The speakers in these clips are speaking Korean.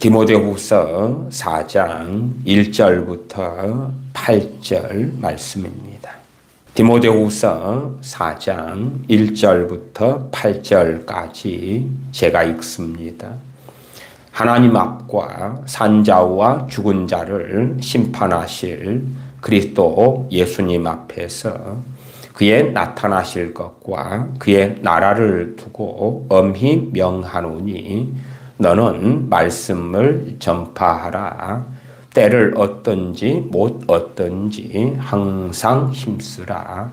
디모데후서 4장 1절부터 8절 말씀입니다. 디모데후서 4장 1절부터 8절까지 제가 읽습니다. 하나님 앞과 산자와 죽은 자를 심판하실 그리스도 예수님 앞에서 그의 나타나실 것과 그의 나라를 두고 엄히 명하노니 너는 말씀을 전파하라. 때를 얻든지 못 얻든지 항상 힘쓰라.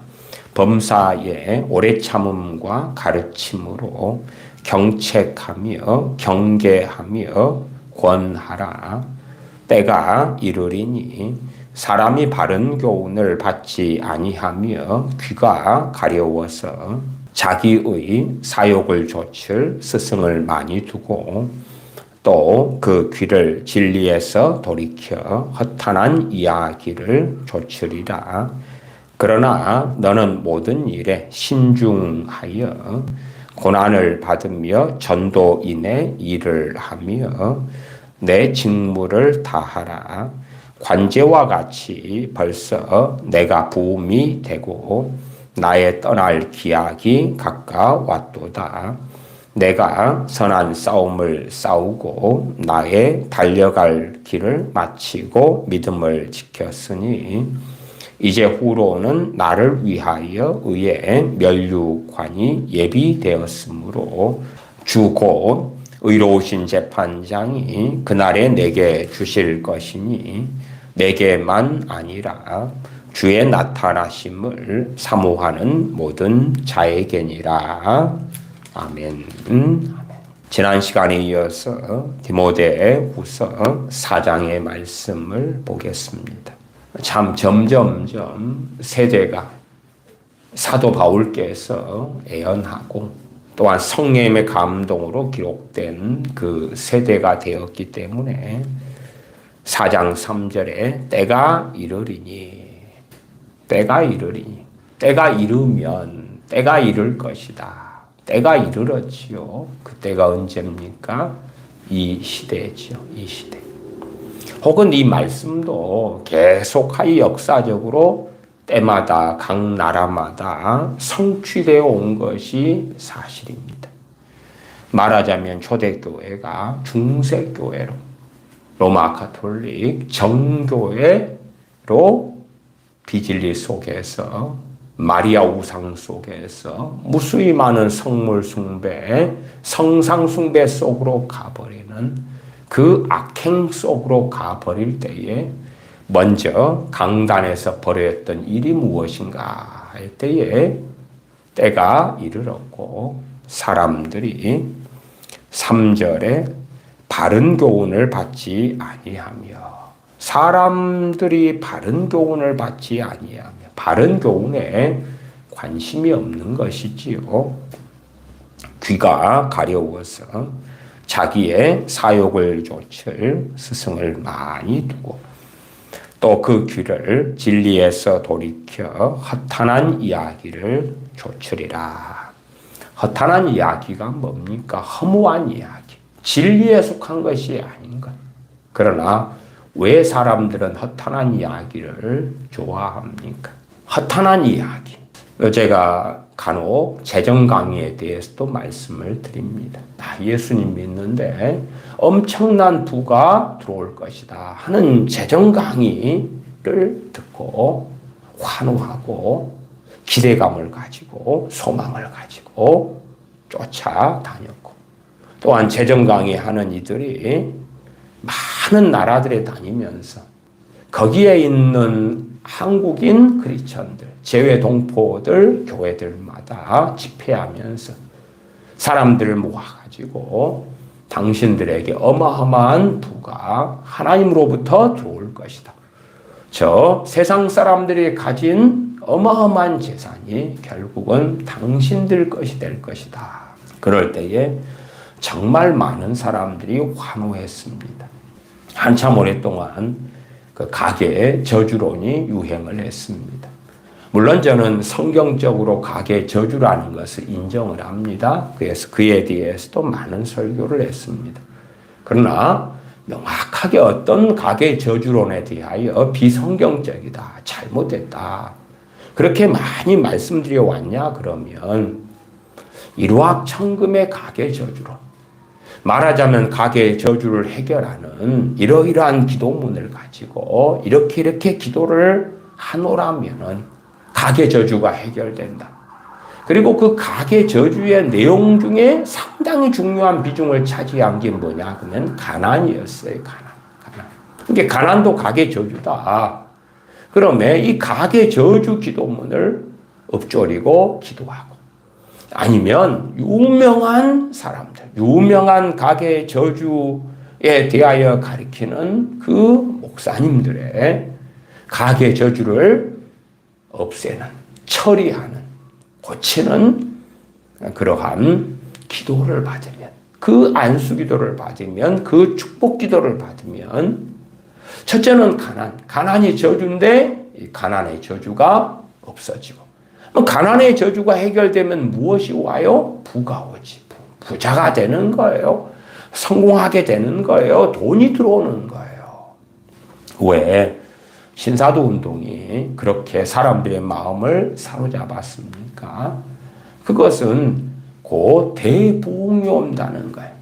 범사에 오래 참음과 가르침으로 경책하며 경계하며 권하라. 때가 이르리니 사람이 바른 교훈을 받지 아니하며 귀가 가려워서 자기의 사욕을 좇을 스승을 많이 두고 또 그 귀를 진리에서 돌이켜 허탄한 이야기를 좇으리라. 그러나 너는 모든 일에 신중하여 고난을 받으며 전도인의 일을 하며 내 직무를 다하라. 관제와 같이 벌써 내가 부음이 되고 나의 떠날 기약이 가까웠도다. 내가 선한 싸움을 싸우고 나의 달려갈 길을 마치고 믿음을 지켰으니 이제 후로는 나를 위하여 의의 면류관이 예비되었으므로 주 곧 의로우신 재판장이 그날에 내게 주실 것이니 내게만 아니라 주의 나타나심을 사모하는 모든 자에게니라. 아멘. 지난 시간에 이어서 디모데후서 4장의 말씀을 보겠습니다. 참 점점점 세대가 사도 바울께서 애언하고 또한 성령의 감동으로 기록된 그 세대가 되었기 때문에 4장 3절에 때가 이르리니 때가 이르면 때가 이를 것이다. 때가 이르렀지요. 그때가 언제입니까? 이 시대지요. 이 시대. 혹은 이 말씀도 계속하여 역사적으로 때마다 각 나라마다 성취되어 온 것이 사실입니다. 말하자면 초대교회가 중세교회로 로마 가톨릭 정교회로 비진리 속에서 마리아 우상 속에서 무수히 많은 성물 숭배, 성상 숭배 속으로 가버리는 그 악행 속으로 가버릴 때에 먼저 강단에서 벌였던 일이 무엇인가 할 때에 때가 이르렀고 사람들이 3절에 바른 교훈을 받지 아니하며 사람들이 바른 교훈을 받지 아니하며 바른 교훈에 관심이 없는 것이지요. 귀가 가려워서 자기의 사욕을 좇을 스승을 많이 두고 또 그 귀를 진리에서 돌이켜 허탄한 이야기를 좇으리라. 허탄한 이야기가 뭡니까? 허무한 이야기. 진리에 속한 것이 아닌 것. 그러나 왜 사람들은 허탄한 이야기를 좋아합니까? 허탄한 이야기. 제가 간혹 재정 강의에 대해서도 말씀을 드립니다. 예수님 믿는데 엄청난 부가 들어올 것이다 하는 재정 강의를 듣고 환호하고 기대감을 가지고 소망을 가지고 쫓아다녔고 또한 재정 강의하는 이들이 많은 나라들에 다니면서 거기에 있는 한국인 크리스천들, 재외 동포들, 교회들마다 집회하면서 사람들을 모아가지고 당신들에게 어마어마한 부가 하나님으로부터 들어올 것이다. 저 세상 사람들이 가진 어마어마한 재산이 결국은 당신들 것이 될 것이다. 그럴 때에 정말 많은 사람들이 환호했습니다. 한참 오랫동안 그 가계의 저주론이 유행을 했습니다. 물론 저는 성경적으로 가계 저주라는 것을 인정을 합니다. 그래서 그에 대해서도 많은 설교를 했습니다. 그러나 명확하게 어떤 가계 저주론에 대하여 비성경적이다, 잘못됐다, 그렇게 많이 말씀드려 왔냐 그러면 일확천금의 가계 저주론, 말하자면 가계 저주를 해결하는 이러이러한 기도문을 가지고 이렇게 기도를 하노라면은 가계 저주가 해결된다. 그리고 그 가계 저주의 내용 중에 상당히 중요한 비중을 차지한 게 뭐냐 그러면 가난이었어요. 가난. 그러니까 가난도 가계 저주다. 그러면 이 가계 저주 기도문을 읊조리고 기도하고, 아니면 유명한 사람들, 유명한 가계 저주에 대하여 가리키는 그 목사님들의 가계 저주를 없애는, 처리하는, 고치는 그러한 기도를 받으면, 그 안수 기도를 받으면, 그 축복 기도를 받으면, 첫째는 가난이 저주인데 이 가난의 저주가 없어지고, 가난의 저주가 해결되면 무엇이 와요? 부가 오지. 부자가 되는 거예요. 성공하게 되는 거예요. 돈이 들어오는 거예요. 왜 신사도 운동이 그렇게 사람들의 마음을 사로잡았습니까? 그것은 곧 대부흥이 온다는 거예요.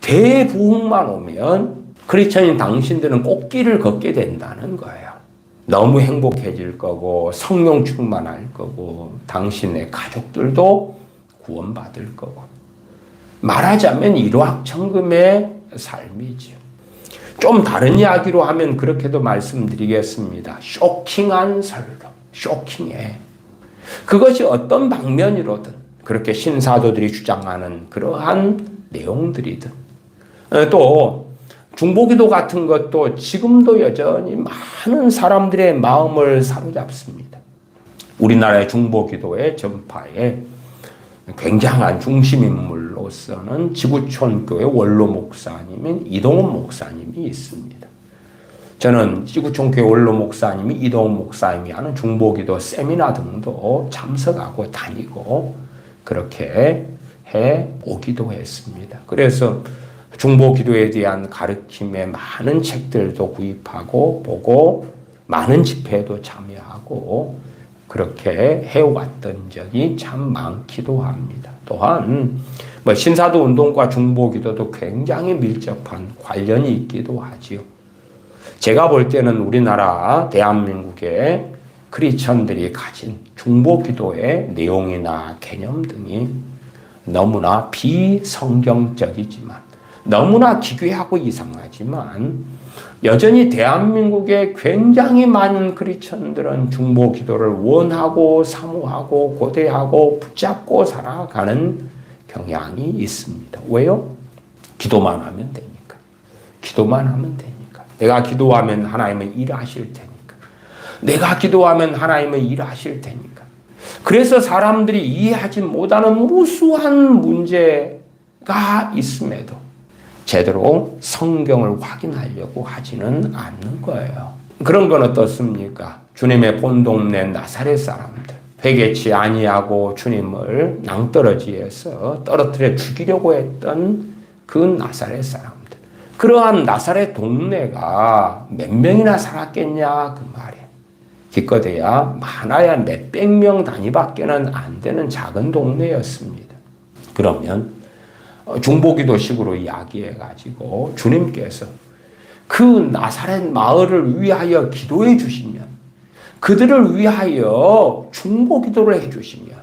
대부흥만 오면 크리스천인 당신들은 꽃길을 걷게 된다는 거예요. 너무 행복해질 거고, 성령 충만할 거고, 당신의 가족들도 구원받을 거고. 말하자면 일확천금의 삶이지요. 좀 다른 이야기로 하면 그렇게도 말씀드리겠습니다. 쇼킹한 설교, 쇼킹해. 그것이 어떤 방면으로든, 그렇게 신사도들이 주장하는 그러한 내용들이든, 또 중보기도 같은 것도 지금도 여전히 많은 사람들의 마음을 사로잡습니다. 우리나라의 중보기도의 전파에 굉장한 중심인물로서는 지구촌교회 원로 목사님인 이동훈 목사님이 있습니다. 저는 지구촌교회 원로 목사님이 이동훈 목사님이 하는 중보기도 세미나 등도 참석하고 다니고 그렇게 해 오기도 했습니다. 그래서 중보기도에 대한 가르침에 많은 책들도 구입하고 보고 많은 집회에도 참여하고 그렇게 해왔던 적이 참 많기도 합니다. 또한 신사도 운동과 중보기도도 굉장히 밀접한 관련이 있기도 하지요. 제가 볼 때는 우리나라 대한민국의 크리스천들이 가진 중보기도의 내용이나 개념 등이 너무나 비성경적이지만, 너무나 기괴하고 이상하지만 여전히 대한민국의 굉장히 많은 크리스천들은 중보기도를 원하고 사모하고 고대하고 붙잡고 살아가는 경향이 있습니다. 왜요? 기도만 하면 되니까. 기도만 하면 되니까. 내가 기도하면 하나님은 일하실 테니까. 내가 기도하면 하나님은 일하실 테니까. 그래서 사람들이 이해하지 못하는 무수한 문제가 있음에도 제대로 성경을 확인하려고 하지는 않는 거예요. 그런 건 어떻습니까? 주님의 본동네 나사렛 사람들, 회개치 아니하고 주님을 낭떠러지에서 떨어뜨려 죽이려고 했던 그 나사렛 사람들, 그러한 나사렛 동네가 몇 명이나 살았겠냐 그 말이에요. 기껏해야 많아야 몇백 명 단위밖에는 안 되는 작은 동네였습니다. 그러면 중보기도식으로 이야기해가지고 주님께서 그 나사렛 마을을 위하여 기도해 주시면, 그들을 위하여 중보기도를 해주시면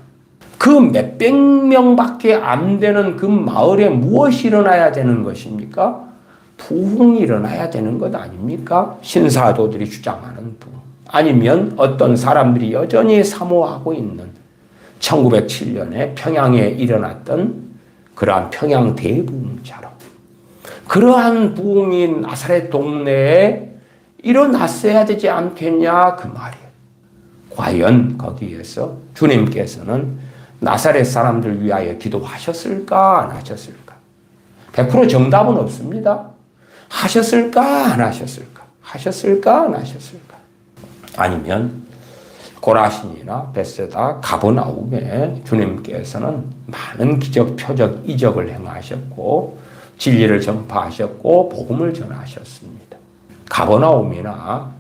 그 몇백 명밖에 안 되는 그 마을에 무엇이 일어나야 되는 것입니까? 부흥이 일어나야 되는 것 아닙니까? 신사도들이 주장하는 부흥. 아니면 어떤 사람들이 여전히 사모하고 있는 1907년에 평양에 일어났던 그러한 평양 대부흥처럼 그러한 부흥이 나사렛 동네에 일어났어야 되지 않겠냐 그 말이에요. 과연 거기에서 주님께서는 나사렛 사람들 위하여 기도하셨을까 안 하셨을까? 100% 정답은 없습니다. 하셨을까 안 하셨을까? 하셨을까 안 하셨을까? 아니면 고라신이나 벳세다, 가버나움에 주님께서는 많은 기적, 표적, 이적을 행하셨고 진리를 전파하셨고 복음을 전하셨습니다. 가버나움이나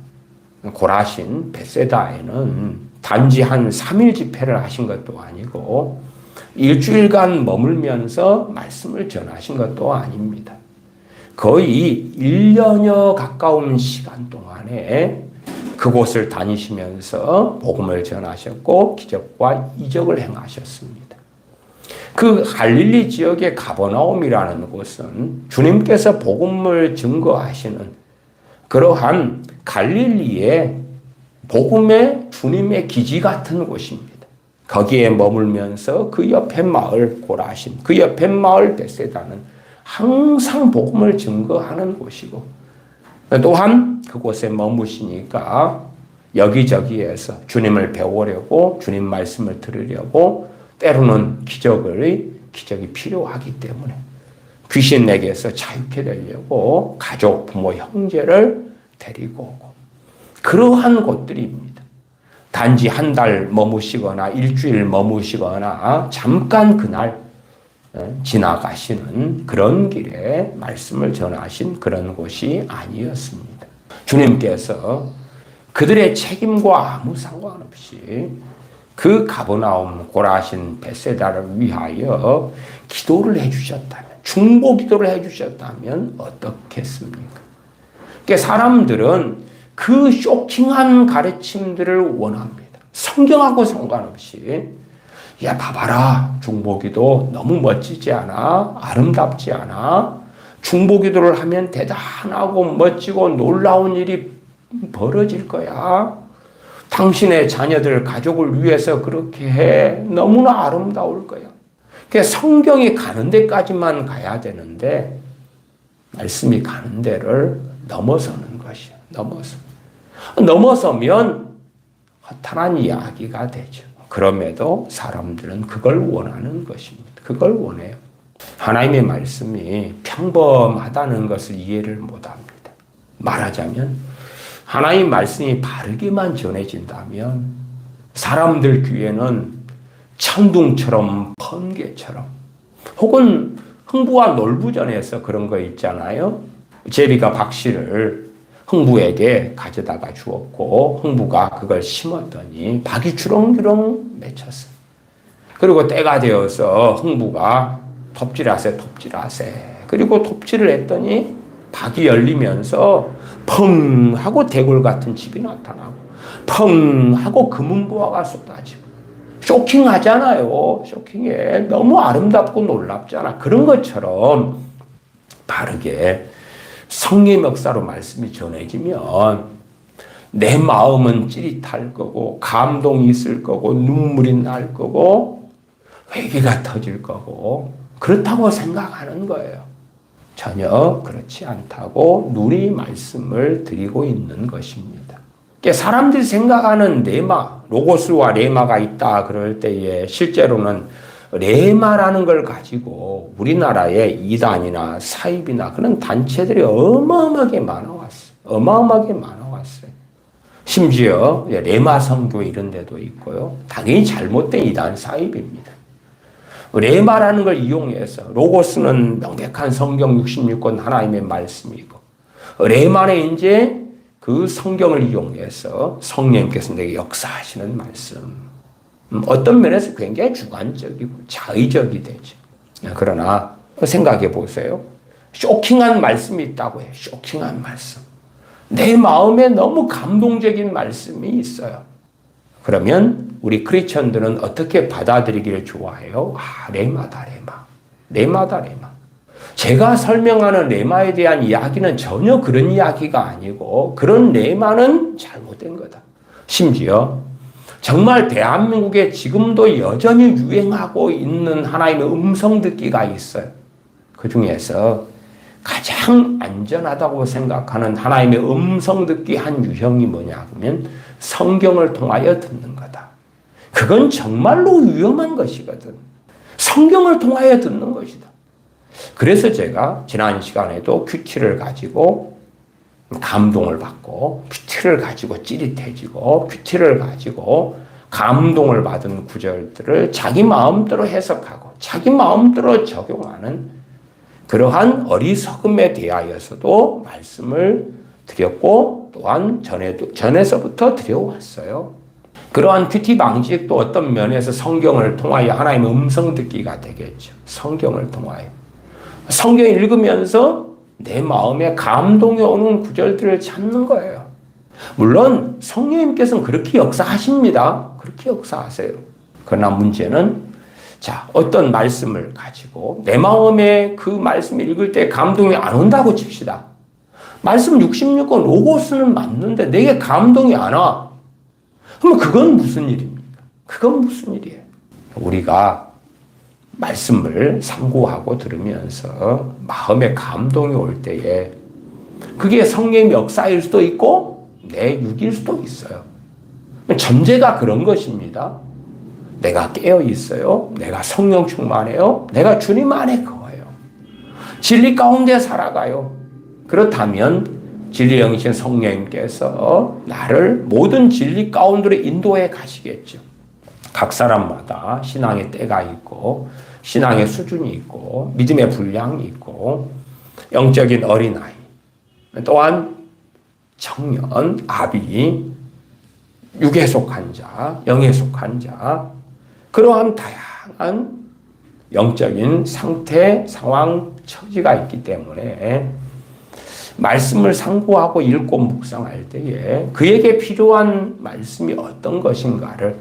고라신, 벳세다에는 단지 한 3일 집회를 하신 것도 아니고 일주일간 머물면서 말씀을 전하신 것도 아닙니다. 거의 1년여 가까운 시간 동안에 그곳을 다니시면서 복음을 전하셨고 기적과 이적을 행하셨습니다. 그 갈릴리 지역의 가버나움이라는 곳은 주님께서 복음을 증거하시는 그러한 갈릴리의 복음의 주님의 기지 같은 곳입니다. 거기에 머물면서 그 옆에 마을 고라신, 그 옆에 마을 벳세다는 항상 복음을 증거하는 곳이고 또한 그곳에 머무시니까 여기저기에서 주님을 배우려고 주님 말씀을 들으려고 때로는 기적이 필요하기 때문에 귀신에게서 자유케 되려고 가족, 부모, 형제를 데리고 오고 그러한 곳들입니다. 단지 한 달 머무시거나 일주일 머무시거나 잠깐 그날 지나가시는 그런 길에 말씀을 전하신 그런 곳이 아니었습니다. 주님께서 그들의 책임과 아무 상관없이 그 가버나움 고라신 벳세다를 위하여 기도를 해주셨다면, 중보 기도를 해주셨다면 어떻겠습니까? 그러니까 사람들은 그 쇼킹한 가르침들을 원합니다. 성경하고 상관없이 야 봐봐라, 중보기도 너무 멋지지 않아? 아름답지 않아? 중보기도를 하면 대단하고 멋지고 놀라운 일이 벌어질 거야. 당신의 자녀들, 가족을 위해서 그렇게 해. 너무나 아름다울 거야. 그러니까 성경이 가는 데까지만 가야 되는데 말씀이 가는 데를 넘어서는 것이야. 넘어서면 허탄한 이야기가 되죠. 그럼에도 사람들은 그걸 원하는 것입니다. 그걸 원해요. 하나님의 말씀이 평범하다는 것을 이해를 못합니다. 말하자면 하나님 말씀이 바르게만 전해진다면 사람들 귀에는 천둥처럼 번개처럼 혹은 흥부와 놀부전에서 그런 거 있잖아요. 제비가 박씨를 흥부에게 가져다가 주었고 흥부가 그걸 심었더니 박이 주렁주렁 맺혔어요. 그리고 때가 되어서 흥부가 톱질하세. 그리고 톱질을 했더니 박이 열리면서 펑 하고 대골 같은 집이 나타나고 펑 하고 금은보화가 쏟아지고 쇼킹하잖아요. 쇼킹해. 너무 아름답고 놀랍잖아. 그런 것처럼 바르게 성령 역사로 말씀이 전해지면 내 마음은 찌릿할 거고 감동이 있을 거고 눈물이 날 거고 회개가 터질 거고 그렇다고 생각하는 거예요. 전혀 그렇지 않다고 누리 말씀을 드리고 있는 것입니다. 그러니까 사람들이 생각하는 레마, 로고스와 레마가 있다 그럴 때에 실제로는 레마라는 걸 가지고 우리나라에 이단이나 사입이나 그런 단체들이 어마어마하게 많아왔어요. 심지어 레마 성교 이런 데도 있고요. 당연히 잘못된 이단 사입입니다. 레마라는 걸 이용해서 로고스는 명백한 성경 66권 하나님의 말씀이고 레마는 이제 그 성경을 이용해서 성령께서 내게 역사하시는 말씀. 어떤 면에서 굉장히 주관적이고 자의적이 되죠. 그러나 생각해 보세요. 쇼킹한 말씀이 있다고 해요. 쇼킹한 말씀. 내 마음에 너무 감동적인 말씀이 있어요. 그러면 우리 크리스천들은 어떻게 받아들이기를 좋아해요? 레마다. 제가 설명하는 레마에 대한 이야기는 전혀 그런 이야기가 아니고 그런 레마는 잘못된 거다. 심지어 정말 대한민국에 지금도 여전히 유행하고 있는 하나님의 음성 듣기가 있어요. 그 중에서 가장 안전하다고 생각하는 하나님의 음성 듣기 한 유형이 뭐냐 하면 성경을 통하여 듣는 거다. 그건 정말로 위험한 것이거든. 성경을 통하여 듣는 것이다. 그래서 제가 지난 시간에도 큐티를 가지고 감동을 받고 큐티를 가지고 찌릿해지고 큐티를 가지고 감동을 받은 구절들을 자기 마음대로 해석하고 자기 마음대로 적용하는 그러한 어리석음에 대하여서도 말씀을 드렸고 또한 전에서부터 드려왔어요. 그러한 큐티 방식도 어떤 면에서 성경을 통하여 하나님의 음성 듣기가 되겠죠. 성경을 통하여. 성경 읽으면서 내 마음에 감동이 오는 구절들을 찾는 거예요. 물론 성령님께서는 그렇게 역사하십니다. 그렇게 역사하세요. 그러나 문제는 어떤 말씀을 가지고 내 마음에 그 말씀을 읽을 때 감동이 안 온다고 칩시다. 말씀 66권 로고스는 맞는데 내게 감동이 안 와. 그러면 그건 무슨 일입니까? 그건 무슨 일이에요? 우리가 말씀을 상고하고 들으면서 마음에 감동이 올 때에 그게 성령의 역사일 수도 있고 내 육일 수도 있어요. 전제가 그런 것입니다. 내가 깨어 있어요. 내가 성령 충만해요. 내가 주님 안에 거예요. 진리 가운데 살아가요. 그렇다면 진리 영이신 성령님께서 나를 모든 진리 가운데로 인도해 가시겠죠. 각 사람마다 신앙의 때가 있고 신앙의 수준이 있고 믿음의 분량이 있고 영적인 어린아이 또한 청년, 아비, 육에 속한 자, 영에 속한 자 그러한 다양한 영적인 상태, 상황, 처지가 있기 때문에 말씀을 상고하고 읽고 묵상할 때에 그에게 필요한 말씀이 어떤 것인가를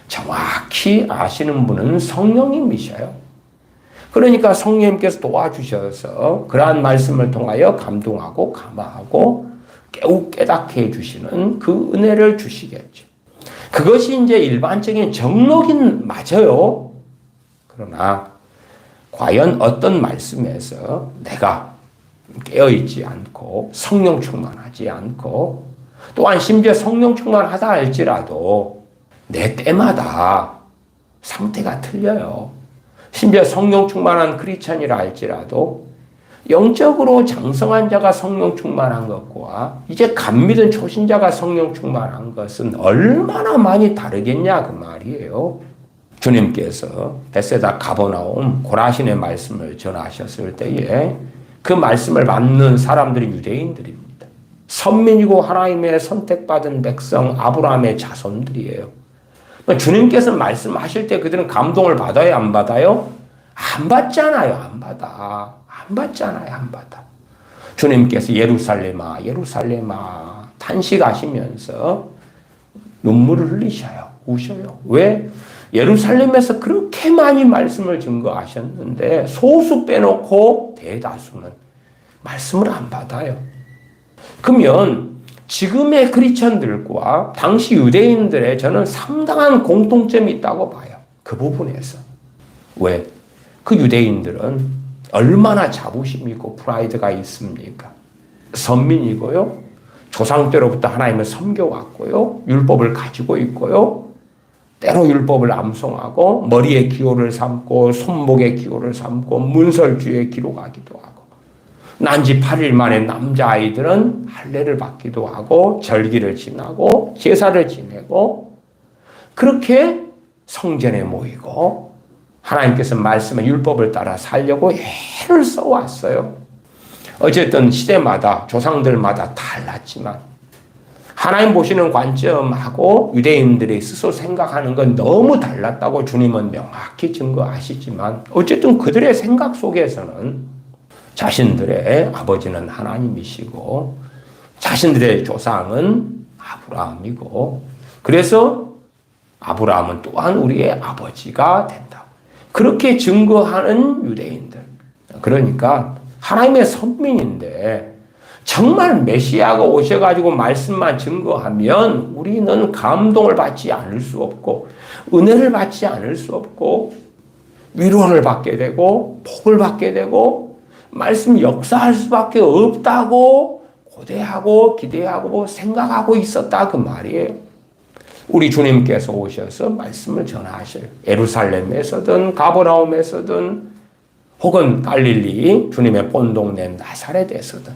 정확히 아시는 분은 성령님이셔요. 그러니까 성령님께서 도와주셔서 그러한 말씀을 통하여 감동하고 감화하고 깨닫게 해주시는 그 은혜를 주시겠죠. 그것이 이제 일반적인 정록인 맞아요. 그러나 과연 어떤 말씀에서 내가 깨어있지 않고 성령 충만하지 않고 또한 심지어 성령 충만하다 할지라도 내 때마다 상태가 틀려요. 심지어 성령 충만한 크리스찬이라 할지라도 영적으로 장성한 자가 성령 충만한 것과 이제 갓 믿은 초신자가 성령 충만한 것은 얼마나 많이 다르겠냐 그 말이에요. 주님께서 베세다 가버나움 고라신의 말씀을 전하셨을 때에 그 말씀을 받는 사람들이 유대인들입니다. 선민이고 하나님의 선택받은 백성 아브라함의 자손들이에요. 주님께서 말씀하실 때 그들은 감동을 받아요? 안 받아요? 안 받잖아요. 안 받아. 안 받잖아요. 안 받아. 주님께서 예루살렘아 예루살렘아 탄식하시면서 눈물을 흘리셔요. 우셔요. 왜? 예루살렘에서 그렇게 많이 말씀을 증거하셨는데 소수 빼놓고 대다수는 말씀을 안 받아요. 그러면 지금의 크리스천들과 당시 유대인들의 저는 상당한 공통점이 있다고 봐요. 그 부분에서. 왜? 그 유대인들은 얼마나 자부심 있고 프라이드가 있습니까? 선민이고요. 조상 때로부터 하나님을 섬겨왔고요. 율법을 가지고 있고요. 때로 율법을 암송하고 머리에 기호를 삼고 손목에 기호를 삼고 문설주에 기록하기도 하고 난지 8일 만에 남자아이들은 할례를 받기도 하고 절기를 지나고 제사를 지내고 그렇게 성전에 모이고 하나님께서 말씀의 율법을 따라 살려고 애를 써왔어요. 어쨌든 시대마다 조상들마다 달랐지만 하나님 보시는 관점하고 유대인들이 스스로 생각하는 건 너무 달랐다고 주님은 명확히 증거하시지만 어쨌든 그들의 생각 속에서는 자신들의 아버지는 하나님이시고 자신들의 조상은 아브라함이고 그래서 아브라함은 또한 우리의 아버지가 된다. 그렇게 증거하는 유대인들. 그러니까 하나님의 선민인데 정말 메시아가 오셔가지고 말씀만 증거하면 우리는 감동을 받지 않을 수 없고 은혜를 받지 않을 수 없고 위로를 받게 되고 복을 받게 되고 말씀 역사할 수밖에 없다고 고대하고 기대하고 생각하고 있었다 그 말이에요. 우리 주님께서 오셔서 말씀을 전하실 예루살렘에서든 가버나움에서든 혹은 갈릴리 주님의 본동네 나사렛에서든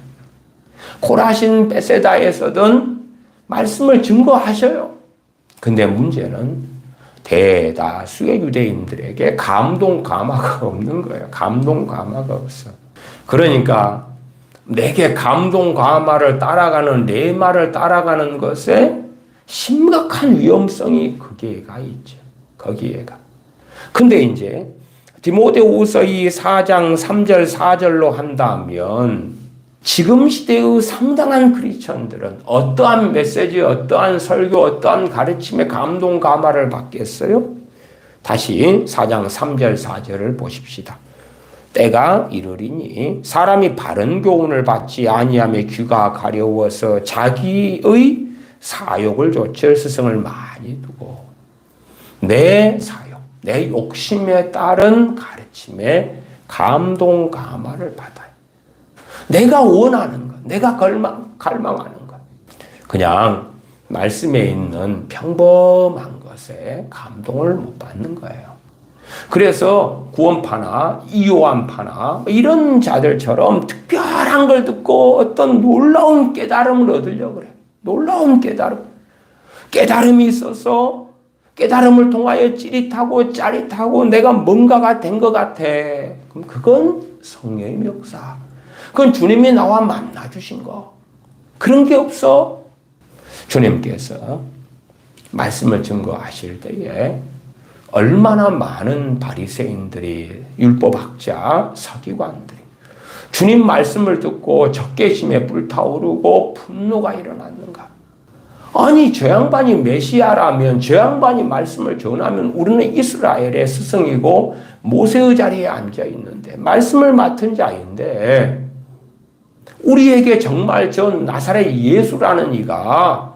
고라신 베세다에서든 말씀을 증거하셔요. 근데 문제는 대다수의 유대인들에게 감동 감화가 없는 거예요. 감동 감화가 없어. 그러니까 내게 감동 과마를 따라가는 내 말을 따라가는 것에 심각한 위험성이 거기에가 있죠. 거기에가. 근데 이제 디모데후서 이 4장 3절 4절로 한다면 지금 시대의 상당한 크리스천들은 어떠한 메시지, 어떠한 설교, 어떠한 가르침에 감동 감화를 받겠어요? 다시 4장 3절 4절을 보십시다. 때가 이르리니 사람이 바른 교훈을 받지 아니하며 귀가 가려워서 자기의 사욕을 좇을 스승을 많이 두고 내 사욕, 내 욕심에 따른 가르침에 감동 감화를 받아요. 내가 원하는 것, 내가 갈망하는 것, 그냥 말씀에 있는 평범한 것에 감동을 못 받는 거예요. 그래서 구원파나 이요한파나 이런 자들처럼 특별한 걸 듣고 어떤 놀라운 깨달음을 얻으려고 그래요. 놀라운 깨달음이 있어서 깨달음을 통하여 찌릿하고 짜릿하고 내가 뭔가가 된 것 같아. 그럼 그건 성령의 역사. 그건 주님이 나와 만나 주신 거. 그런 게 없어. 주님께서 말씀을 증거하실 때에 얼마나 많은 바리새인들이, 율법학자, 서기관들이 주님 말씀을 듣고 적개심에 불타오르고 분노가 일어났는가. 아니 저 양반이 메시아라면, 저 양반이 말씀을 전하면 우리는 이스라엘의 스승이고 모세의 자리에 앉아있는데 말씀을 맡은 자인데 우리에게 정말 저 나사렛 예수라는 이가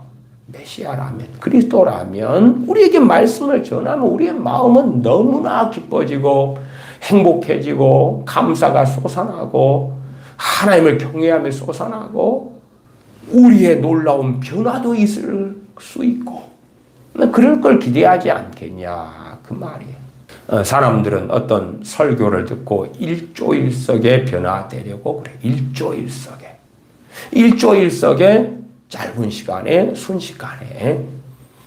메시아라면, 그리스도라면 우리에게 말씀을 전하면 우리의 마음은 너무나 기뻐지고 행복해지고 감사가 솟아나고 하나님을 경외하며 솟아나고 우리의 놀라운 변화도 있을 수 있고 그럴 걸 기대하지 않겠냐 그 말이에요. 사람들은 어떤 설교를 듣고 일조일석에 변화되려고 그래. 일조일석에 짧은 시간에 순식간에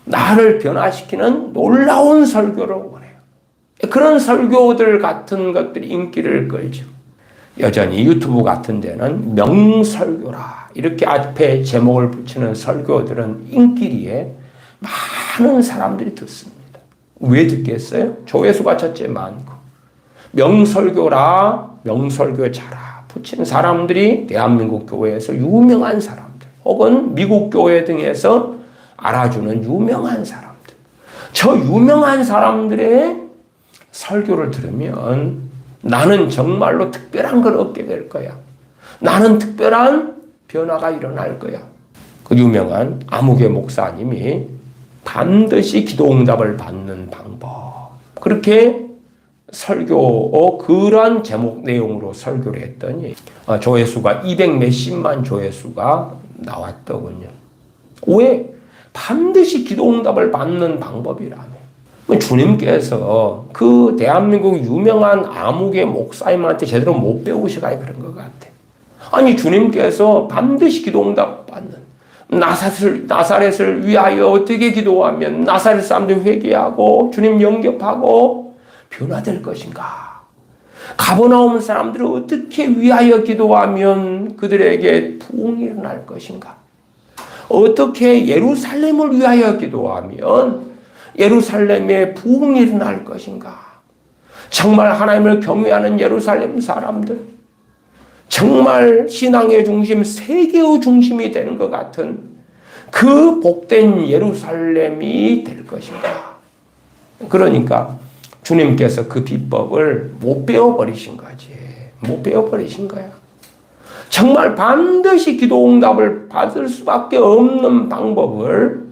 나를 변화시키는 놀라운 설교를 원해요. 그런 설교들 같은 것들이 인기를 끌죠. 여전히 유튜브 같은 데는 명설교라 이렇게 앞에 제목을 붙이는 설교들은 인기리에 많은 사람들이 듣습니다. 왜 듣겠어요? 조회수가 첫째 많고 명설교라 명설교자라 붙이는 사람들이 대한민국 교회에서 유명한 사람들 혹은 미국 교회 등에서 알아주는 유명한 사람들, 저 유명한 사람들의 설교를 들으면 나는 정말로 특별한 걸 얻게 될 거야. 나는 특별한 변화가 일어날 거야. 그 유명한 아무개 목사님이 반드시 기도응답을 받는 방법, 그렇게 설교 그런 제목 내용으로 설교를 했더니 조회수가 200 몇십만 조회수가 나왔더군요. 왜? 반드시 기도응답을 받는 방법이라며. 주님께서 그 대한민국 유명한 아무개 목사님한테 제대로 못 배우셔가 그런 것 같아. 아니 주님께서 반드시 기도응답 받는 나사렛을 위하여 어떻게 기도하면 나사렛 사람들이 회개하고 주님 영접하고 변화될 것인가? 가버나움 사람들을 어떻게 위하여 기도하면 그들에게 부흥이 일어날 것인가? 어떻게 예루살렘을 위하여 기도하면 예루살렘에 부흥이 일어날 것인가? 정말 하나님을 경외하는 예루살렘 사람들, 정말 신앙의 중심, 세계의 중심이 되는 것 같은 그 복된 예루살렘이 될 것인가? 그러니까 주님께서 그 비법을 못 배워버리신 거지. 못 배워버리신 거야. 정말 반드시 기도응답을 받을 수밖에 없는 방법을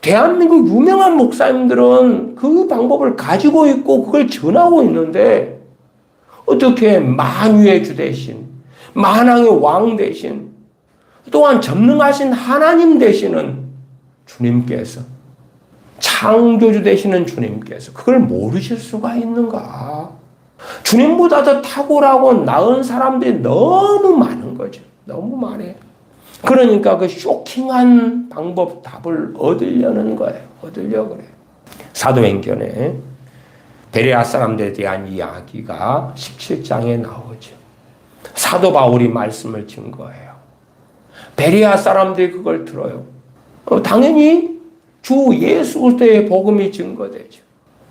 대한민국 유명한 목사님들은 그 방법을 가지고 있고 그걸 전하고 있는데 어떻게 만유의 주 대신, 만왕의 왕 대신, 또한 전능하신 하나님 되시는 주님께서, 창조주 되시는 주님께서 그걸 모르실 수가 있는가? 주님보다 더 탁월하고 나은 사람들이 너무 많은 거죠. 너무 많아요. 그러니까 그 쇼킹한 방법 답을 얻으려는 거예요. 얻으려고 그래요. 사도행전에 베레아 사람들에 대한 이야기가 17장에 나오죠. 사도 바울이 말씀을 증거해요. 베레아 사람들이 그걸 들어요. 당연히 주 예수 그리스도의 복음이 증거되죠.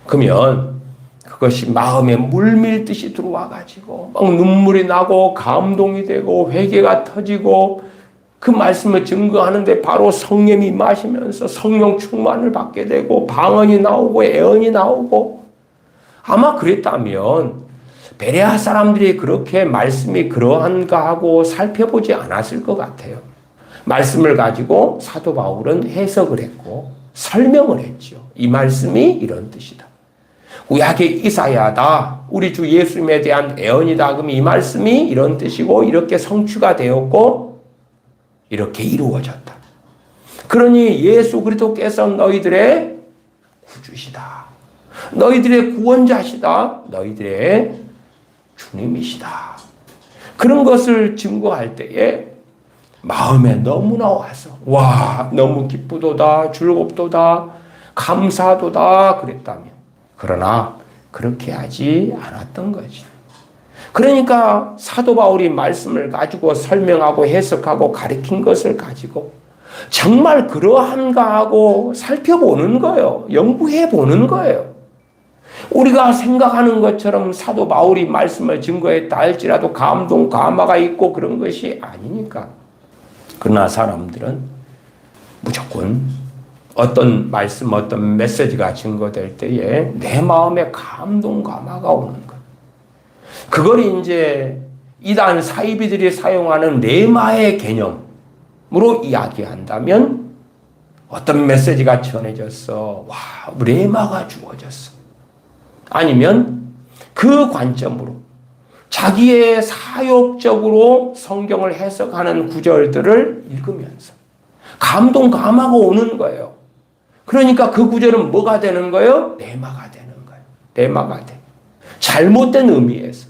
그러면 그것이 마음에 물밀듯이 들어와 가지고 막 눈물이 나고 감동이 되고 회개가 터지고 그 말씀을 증거하는데 바로 성령이 임하시면서 성령 충만을 받게 되고 방언이 나오고 애언이 나오고, 아마 그랬다면 베레아 사람들이 그렇게 말씀이 그러한가 하고 살펴보지 않았을 것 같아요. 말씀을 가지고 사도 바울은 해석을 했고 설명을 했죠. 이 말씀이 이런 뜻이다. 구약의 이사야다. 우리 주 예수님에 대한 애언이다. 그럼 이 말씀이 이런 뜻이고 이렇게 성취가 되었고 이렇게 이루어졌다. 그러니 예수 그리스도께서 너희들의 구주시다. 너희들의 구원자시다. 너희들의 주님이시다. 그런 것을 증거할 때에 마음에 너무나 와서 와 너무 기쁘도다 즐겁도다 감사도다 그랬다면, 그러나 그렇게 하지 않았던 거지. 그러니까 사도 바울이 말씀을 가지고 설명하고 해석하고 가르친 것을 가지고 정말 그러한가 하고 살펴보는 거예요. 연구해 보는 거예요. 우리가 생각하는 것처럼 사도 바울이 말씀을 증거했다 할지라도 감동, 감화가 있고 그런 것이 아니니까. 그러나 사람들은 무조건 어떤 말씀, 어떤 메시지가 증거될 때에 내 마음에 감동, 감화가 오는 것. 그걸 이제 이단 사이비들이 사용하는 레마의 개념으로 이야기한다면 어떤 메시지가 전해졌어. 와, 레마가 주어졌어. 아니면 그 관점으로 자기의 사욕적으로 성경을 해석하는 구절들을 읽으면서 감동, 감화가 오는 거예요. 그러니까 그 구절은 뭐가 되는 거예요? 레마가 되는 거예요. 레마가 돼. 잘못된 의미에서,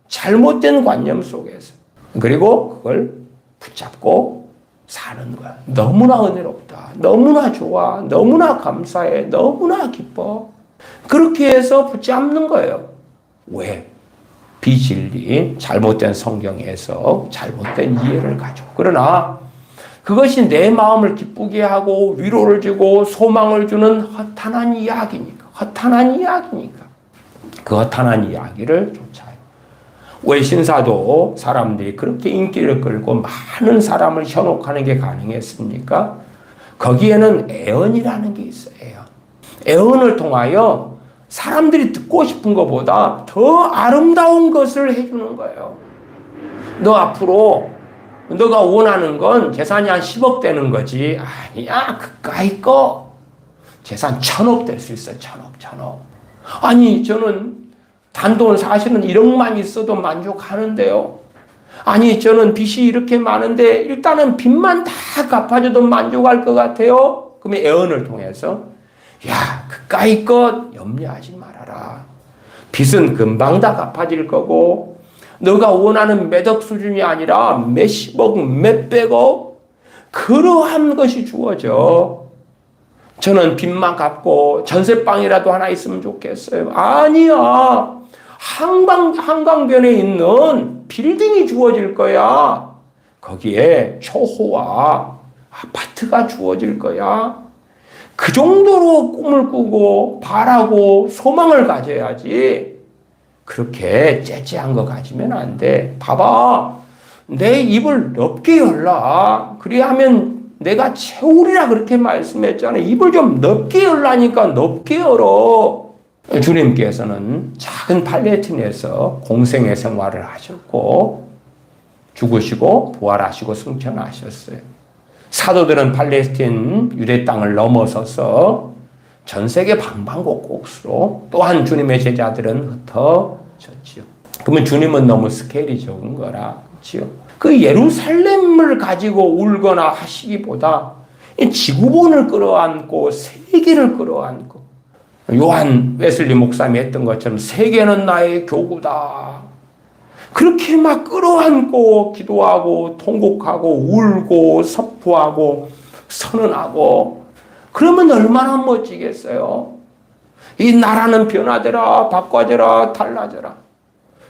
잘못된 관념 속에서. 그리고 그걸 붙잡고 사는 거야. 너무나 은혜롭다. 너무나 좋아. 너무나 감사해. 너무나 기뻐. 그렇게 해서 붙잡는 거예요. 왜? 비진리, 잘못된 성경에서 잘못된 이해를 가지고. 그러나 그것이 내 마음을 기쁘게 하고 위로를 주고 소망을 주는 허탄한 이야기니까. 허탄한 이야기니까. 그 허탄한 이야기를 쫓아요. 왜 신사도 사람들이 그렇게 인기를 끌고 많은 사람을 현혹하는 게 가능했습니까? 거기에는 애언이라는 게 있어요. 애언. 애언을 통하여 사람들이 듣고 싶은 것보다 더 아름다운 것을 해주는 거예요. 너 앞으로 너가 원하는 건 재산이 한 10억 되는 거지. 아니야, 그까이 거. 재산 1000억 될 수 있어. 1000억. 아니, 저는 단돈 사실은 1억만 있어도 만족하는데요. 아니, 저는 빚이 이렇게 많은데 일단은 빚만 다 갚아줘도 만족할 것 같아요. 그러면 애언을 통해서 야, 그까이 것 염려하지 말아라. 빚은 금방 다 갚아질 거고 너가 원하는 몇억 수준이 아니라 몇십억, 몇백억 그러한 것이 주어져. 저는 빚만 갚고 전세방이라도 하나 있으면 좋겠어요. 아니야. 한강변에 있는 빌딩이 주어질 거야. 거기에 초호화 아파트가 주어질 거야. 그 정도로 꿈을 꾸고 바라고 소망을 가져야지. 그렇게 째째한 거 가지면 안 돼. 봐봐. 내 입을 넓게 열라. 그리하면 내가 채우리라 그렇게 말씀했잖아. 입을 좀 넓게 열라니까 넓게 열어. 주님께서는 작은 팔레틴에서 공생의 생활을 하셨고 죽으시고 부활하시고 승천하셨어요. 사도들은 팔레스틴 유대 땅을 넘어서서 전 세계 방방곡곡으로 또한 주님의 제자들은 흩어졌지요. 그러면 주님은 너무 스케일이 적은 거라. 그렇지요? 그 예루살렘을 가지고 울거나 하시기보다 지구본을 끌어안고 세계를 끌어안고 요한 웨슬리 목사님이 했던 것처럼 세계는 나의 교구다. 그렇게 막 끌어안고 기도하고 통곡하고 울고 선포하고 선언하고 그러면 얼마나 멋지겠어요. 이 나라는 변화되라 바꿔져라 달라져라.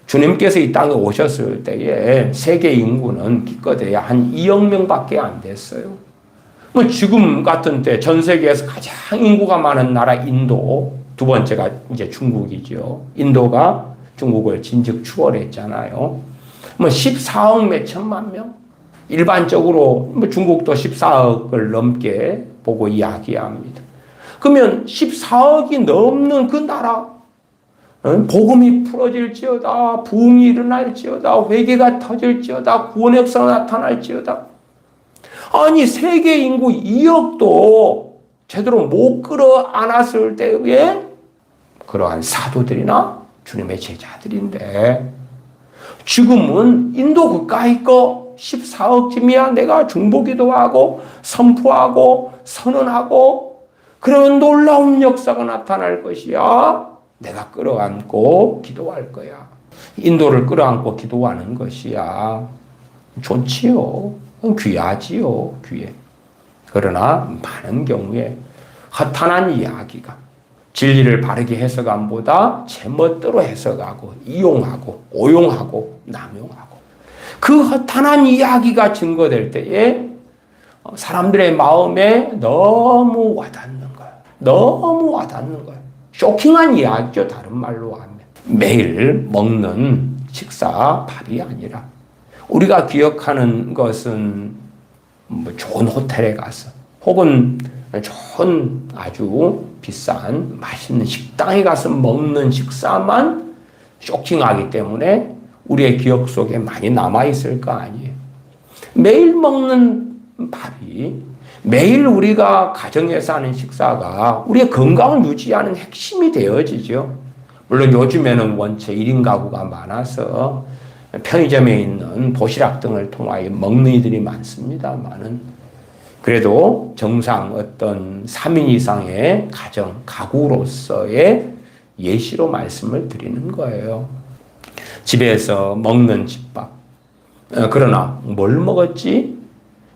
주님께서 이 땅에 오셨을 때에 세계 인구는 기껏해야 한 2억 명밖에 안 됐어요. 뭐 지금 같은 때 전 세계에서 가장 인구가 많은 나라 인도, 두 번째가 이제 중국이죠. 인도가 중국을 진즉 추월했잖아요. 뭐 14억 몇 천만 명? 일반적으로 뭐 중국도 14억을 넘게 보고 이야기합니다. 그러면 14억이 넘는 그 나라, 복음이 풀어질지어다, 부흥이 일어날지어다, 회개가 터질지어다, 구원의 역사가 나타날지어다. 아니 세계 인구 2억도 제대로 못 끌어안았을 때에 그러한 사도들이나 주님의 제자들인데 지금은 인도 국가에 거 14억쯤이야 내가 중보기도 하고 선포하고 선언하고 그런 놀라운 역사가 나타날 것이야. 내가 끌어안고 기도할 거야. 인도를 끌어안고 기도하는 것이야. 좋지요. 귀하지요. 귀해. 그러나 많은 경우에 허탄한 이야기가 진리를 바르게 해석함보다 제멋대로 해석하고 이용하고 오용하고 남용하고 그 허탄한 이야기가 증거될 때에 사람들의 마음에 너무 와닿는 거예요. 너무 와닿는 거예요. 쇼킹한 이야기죠. 다른 말로 하면. 매일 먹는 식사 밥이 아니라 우리가 기억하는 것은 뭐 좋은 호텔에 가서 혹은 좋은 아주 비싼 맛있는 식당에 가서 먹는 식사만 쇼킹하기 때문에 우리의 기억 속에 많이 남아있을 거 아니에요. 매일 먹는 밥이 매일 우리가 가정에서 하는 식사가 우리의 건강을 유지하는 핵심이 되어지죠. 물론 요즘에는 원체 1인 가구가 많아서 편의점에 있는 도시락 등을 통하여 먹는 이들이 많습니다만은 그래도 정상 어떤 3인 이상의 가정, 가구로서의 예시로 말씀을 드리는 거예요. 집에서 먹는 집밥. 그러나 뭘 먹었지?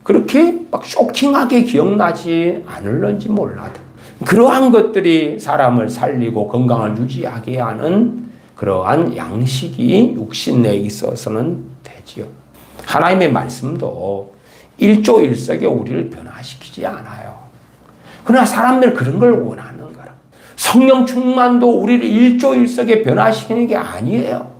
그렇게 막 쇼킹하게 기억나지 않을런지 몰라도 그러한 것들이 사람을 살리고 건강을 유지하게 하는 그러한 양식이 육신 내에 있어서는 되지요. 하나님의 말씀도 일조일석에 우리를 변화시키지 않아요. 그러나 사람들 그런 걸 원하는 거라. 성령 충만도 우리를 일조일석에 변화시키는 게 아니에요.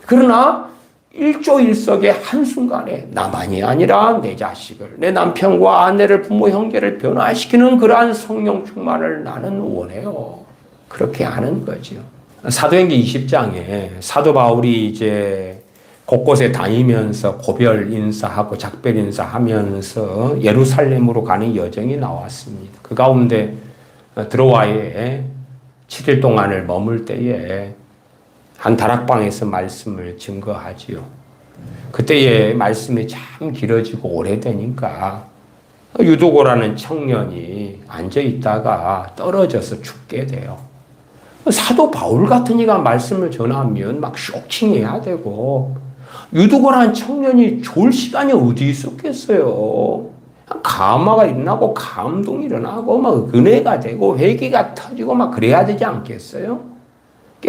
그러나 일조일석의 한순간에 나만이 아니라 내 자식을, 내 남편과 아내를, 부모, 형제를 변화시키는 그러한 성령 충만을 나는 원해요. 그렇게 하는 거죠. 사도행전 20장에 사도 바울이 이제 곳곳에 다니면서 고별 인사하고 작별 인사하면서 예루살렘으로 가는 여정이 나왔습니다. 그 가운데 드로아에 7일 동안을 머물 때에 한 다락방에서 말씀을 증거하지요. 그때의 말씀이 참 길어지고 오래되니까 유도고라는 청년이 앉아있다가 떨어져서 죽게 돼요. 사도 바울 같은 이가 말씀을 전하면 막 쇼킹해야 되고 유도고라는 청년이 좋을 시간이 어디 있었겠어요. 감화가 일어나고 감동이 일어나고 막 은혜가 되고 회개가 터지고 막 그래야 되지 않겠어요?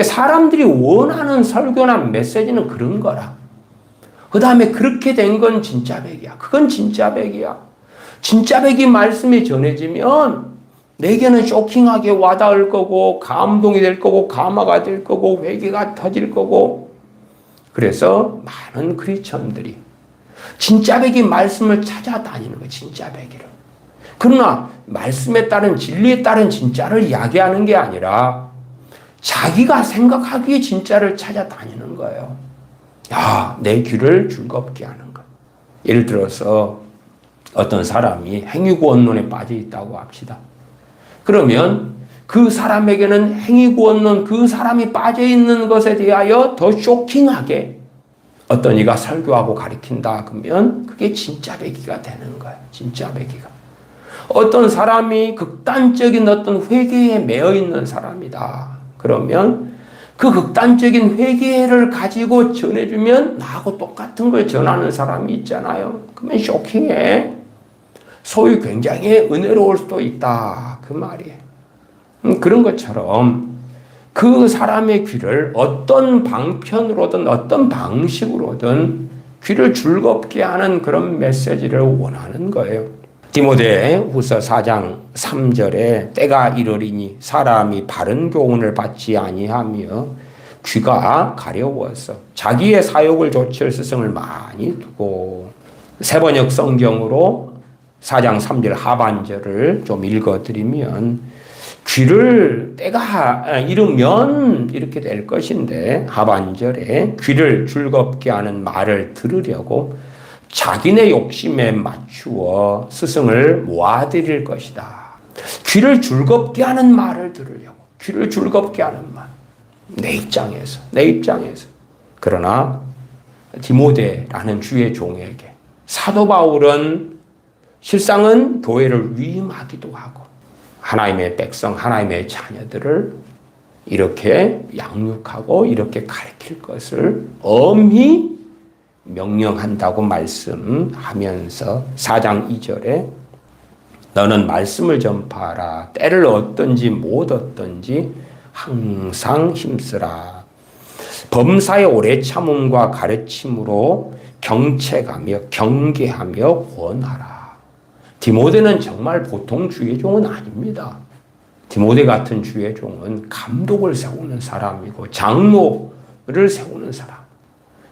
사람들이 원하는 설교나 메시지는 그런 거라. 그 다음에 그렇게 된 건 진짜 백이야. 그건 진짜 백이야. 진짜 백이 말씀이 전해지면 내게는 쇼킹하게 와닿을 거고 감동이 될 거고 감화가 될 거고 회개가 터질 거고 그래서 많은 크리스천들이 진짜 백이 말씀을 찾아다니는 거예요. 진짜 백이를. 그러나 말씀에 따른 진리에 따른 진짜를 이야기하는 게 아니라 자기가 생각하기에 진짜를 찾아다니는 거예요. 야, 내 귀를 즐겁게 하는 것. 예를 들어서 어떤 사람이 행위구원론에 빠져 있다고 합시다. 그러면 그 사람에게는 행위구원론 그 사람이 빠져 있는 것에 대하여 더 쇼킹하게 어떤 이가 설교하고 가르친다 그러면 그게 진짜 배기가 되는 거예요. 진짜 배기가. 어떤 사람이 극단적인 어떤 회개에 매여 있는 사람이다. 그러면 그 극단적인 회개를 가지고 전해주면 나하고 똑같은 걸 전하는 사람이 있잖아요. 그러면 쇼킹해. 소위 굉장히 은혜로울 수도 있다. 그 말이에요. 그런 것처럼 그 사람의 귀를 어떤 방편으로든 어떤 방식으로든 귀를 즐겁게 하는 그런 메시지를 원하는 거예요. 디모데후서 4장 3절에 때가 이르리니 사람이 바른 교훈을 받지 아니하며 귀가 가려워서 자기의 사욕을 좇을 스승을 많이 두고, 새번역 성경으로 4장 3절 하반절을 좀 읽어드리면 귀를 때가 이르면 이렇게 될 것인데, 하반절에 귀를 즐겁게 하는 말을 들으려고 자기네 욕심에 맞추어 스승을 모아드릴 것이다. 귀를 즐겁게 하는 말을 들으려고, 귀를 즐겁게 하는 말. 내 입장에서. 그러나 디모데라는 주의 종에게 사도 바울은 실상은 교회를 위임하기도 하고 하나님의 백성, 하나님의 자녀들을 이렇게 양육하고 이렇게 가르칠 것을 엄히 명령한다고 말씀하면서 4장 2절에 너는 말씀을 전파하라. 때를 얻든지 못 얻든지 항상 힘쓰라. 범사의 오래 참음과 가르침으로 경책하며 경계하며 권하라. 디모데는 정말 보통 주의 종은 아닙니다. 디모데 같은 주의 종은 감독을 세우는 사람이고 장로를 세우는 사람.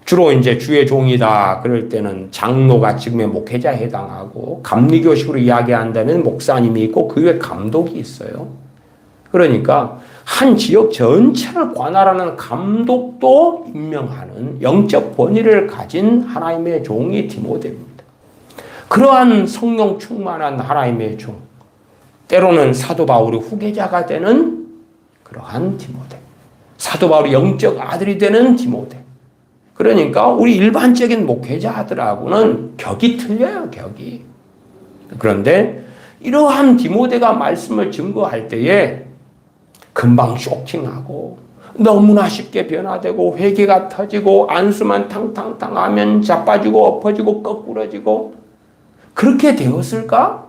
주로 이제 주의 종이다 그럴 때는 장로가 지금의 목회자에 해당하고, 감리교식으로 이야기한다면 목사님이 있고 그 외에 감독이 있어요. 그러니까 한 지역 전체를 관할하는 감독도 임명하는 영적 권위를 가진 하나님의 종이 디모데입니다. 그러한 성령 충만한 하나님의 종, 때로는 사도 바울의 후계자가 되는 그러한 디모데, 사도 바울의 영적 아들이 되는 디모데. 그러니까 우리 일반적인 목회자들하고는 격이 틀려요, 격이. 그런데 이러한 디모데가 말씀을 증거할 때에 금방 쇼킹하고 너무나 쉽게 변화되고 회개가 터지고 안수만 탕탕탕 하면 자빠지고 엎어지고 거꾸러지고, 그렇게 되었을까?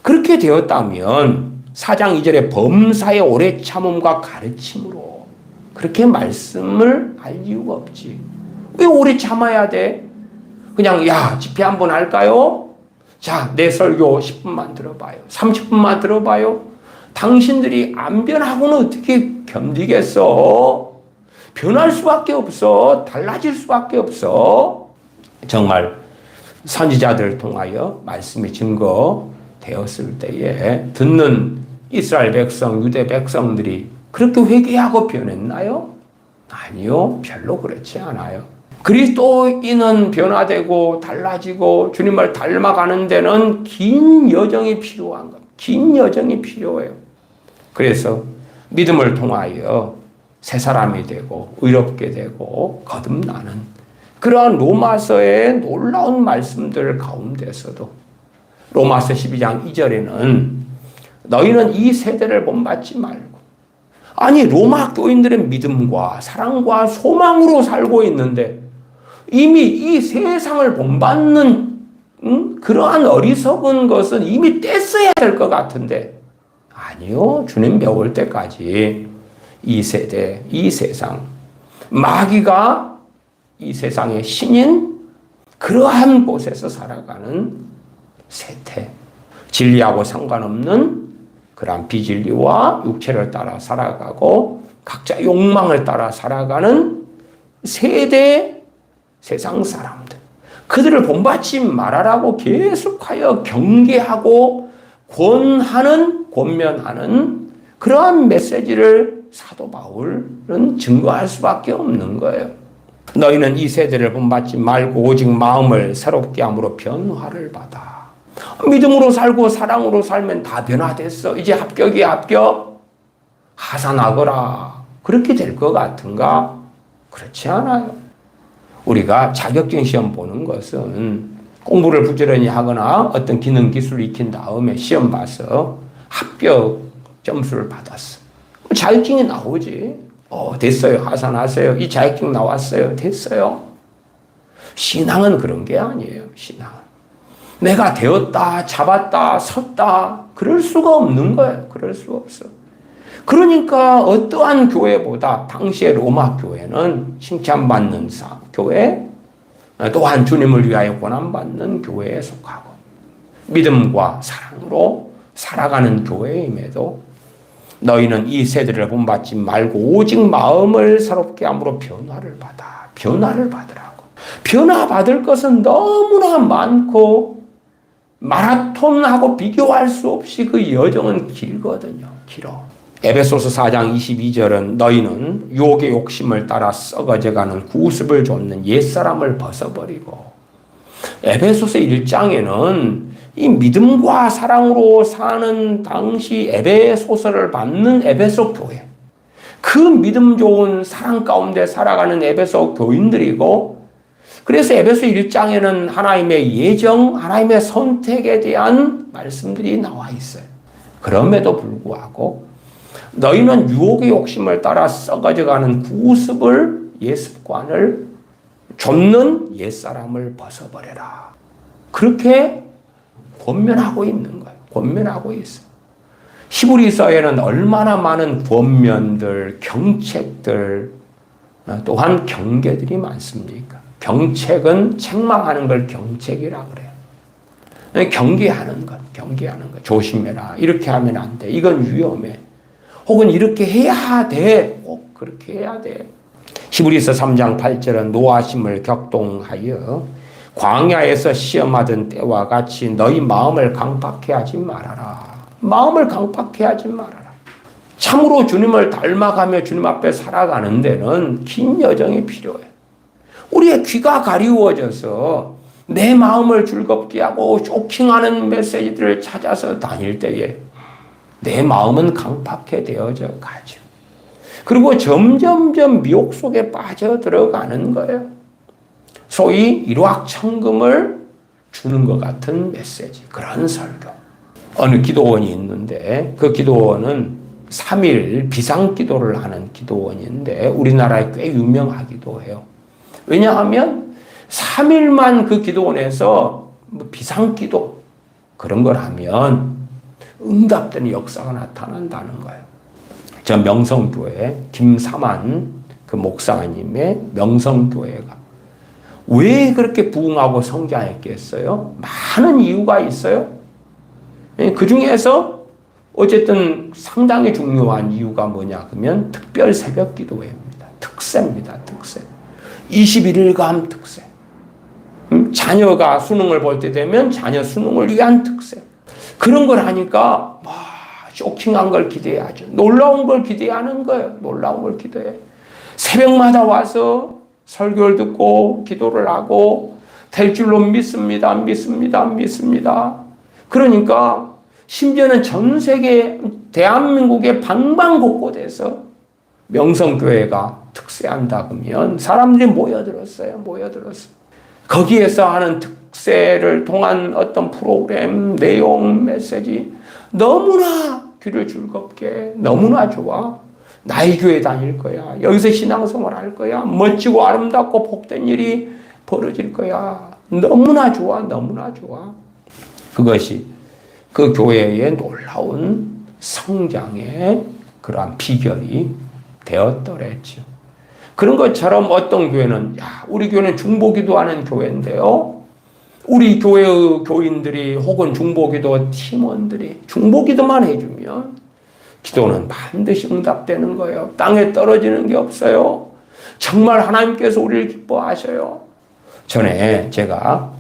그렇게 되었다면 4장 2절에 범사의 오래 참음과 가르침으로 그렇게 말씀을 할 이유가 없지. 왜 오래 참아야 돼? 그냥 야 집회 한번 할까요? 자, 내 설교 10분만 들어봐요. 30분만 들어봐요. 당신들이 안 변하고는 어떻게 견디겠어? 변할 수밖에 없어. 달라질 수밖에 없어. 정말 선지자들을 통하여 말씀이 증거되었을 때에 듣는 이스라엘 백성, 유대 백성들이 그렇게 회개하고 변했나요? 아니요, 별로 그렇지 않아요. 그리스도인은 변화되고 달라지고 주님을 닮아가는 데는 긴 여정이 필요한 겁니다. 긴 여정이 필요해요. 그래서 믿음을 통하여 새 사람이 되고 의롭게 되고 거듭나는 그러한 로마서의 놀라운 말씀들 가운데서도 로마서 12장 2절에는 너희는 이 세대를 본받지 말고, 아니 로마 교인들의 믿음과 사랑과 소망으로 살고 있는데 이미 이 세상을 본받는 그러한 어리석은 것은 이미 뗐어야 될 것 같은데, 아니요, 주님 배울 때까지 이 세대, 이 세상, 마귀가 이 세상의 신인 그러한 곳에서 살아가는 세태, 진리하고 상관없는 그러한 비진리와 육체를 따라 살아가고 각자 욕망을 따라 살아가는 세대 세상 사람들, 그들을 본받지 말아라고 계속하여 경계하고 권면하는 그러한 메시지를 사도 바울은 증거할 수밖에 없는 거예요. 너희는 이 세대를 본받지 말고 오직 마음을 새롭게 함으로 변화를 받아. 믿음으로 살고 사랑으로 살면 다 변화됐어. 이제 합격이야, 합격. 하산하거라. 그렇게 될 것 같은가? 그렇지 않아요. 우리가 자격증 시험 보는 것은 공부를 부지런히 하거나 어떤 기능 기술을 익힌 다음에 시험 봐서 합격 점수를 받았어. 자격증이 나오지. 됐어요. 하산하세요. 이 자격증 나왔어요. 됐어요. 신앙은 그런 게 아니에요. 신앙은. 내가 되었다, 잡았다, 섰다. 그럴 수가 없는 거예요. 그럴 수가 없어. 그러니까 어떠한 교회보다 당시의 로마 교회는 칭찬받는 교회, 또한 주님을 위하여 고난받는 교회에 속하고 믿음과 사랑으로 살아가는 교회임에도 너희는 이 세대를 본받지 말고 오직 마음을 새롭게 함으로 변화를 받으라고. 변화받을 것은 너무나 많고 마라톤하고 비교할 수 없이 그 여정은 길거든요. 길어. 에베소서 4장 22절은 너희는 유혹의 욕심을 따라 썩어져가는 구습을 좇는 옛사람을 벗어버리고, 에베소서 1장에는 이 믿음과 사랑으로 사는 당시 에베소서를 받는 에베소 교회, 그 믿음 좋은 사랑 가운데 살아가는 에베소 교인들이고, 그래서 에베소 1장에는 하나님의 예정, 하나님의 선택에 대한 말씀들이 나와 있어요. 그럼에도 불구하고 너희는 유혹의 욕심을 따라 썩어져가는 구습을, 옛습관을 좇는 옛사람을 벗어버려라. 그렇게 권면하고 있는 거예요. 권면하고 있어. 히브리서에는 얼마나 많은 권면들, 경책들, 또한 경계들이 많습니까? 경책은 책망하는 걸 경책이라 그래요. 경계하는 것. 조심해라. 이렇게 하면 안 돼. 이건 위험해. 혹은 이렇게 해야 돼. 꼭 그렇게 해야 돼. 히브리서 3장 8절은 노하심을 격동하여 광야에서 시험하던 때와 같이 너희 마음을 강팍해 하지 말아라. 마음을 강팍해 하지 말아라. 참으로 주님을 닮아가며 주님 앞에 살아가는 데는 긴 여정이 필요해. 우리의 귀가 가리워져서 내 마음을 즐겁게 하고 쇼킹하는 메시지들을 찾아서 다닐 때에 내 마음은 강팍해 되어져 가죠. 그리고 점점점 미혹 속에 빠져 들어가는 거예요. 소위 일확천금을 주는 것 같은 메시지, 그런 설교. 어느 기도원이 있는데 그 기도원은 3일 비상기도를 하는 기도원인데 우리나라에 꽤 유명하기도 해요. 왜냐하면 3일만 그 기도원에서 비상기도 그런 걸 하면 응답되는 역사가 나타난다는 거예요. 저 명성교회 김사만 그 목사님의 명성교회가 왜 그렇게 부흥하고 성장했겠어요? 많은 이유가 있어요. 그 중에서 어쨌든 상당히 중요한 이유가 뭐냐 그러면 특별 새벽 기도회입니다. 특세입니다. 특세. 21일간 특세. 자녀가 수능을 볼 때 되면 자녀 수능을 위한 특세. 그런 걸 하니까 쇼킹한 걸 기대하죠. 놀라운 걸 기대하는 거예요. 놀라운 걸 기대해. 새벽마다 와서 설교를 듣고 기도를 하고 될 줄로 믿습니다. 그러니까 심지어는 전 세계 대한민국의 방방곳곳에서 명성교회가 특세한다 그러면 사람들이 모여들었어요. 거기에서 하는 특세를 통한 어떤 프로그램, 내용, 메시지 너무나 귀를 즐겁게, 너무나 좋아. 나의 교회 다닐 거야. 여기서 신앙생활 할 거야. 멋지고 아름답고 복된 일이 벌어질 거야. 너무나 좋아. 그것이 그 교회의 놀라운 성장의 그러한 비결이 되었더랬죠. 그런 것처럼 어떤 교회는 우리 교회는 중보기도하는 교회인데요. 우리 교회의 교인들이 혹은 중보기도 팀원들이 중보기도만 해주면 기도는 반드시 응답되는 거예요. 땅에 떨어지는 게 없어요. 정말 하나님께서 우리를 기뻐하셔요. 전에 제가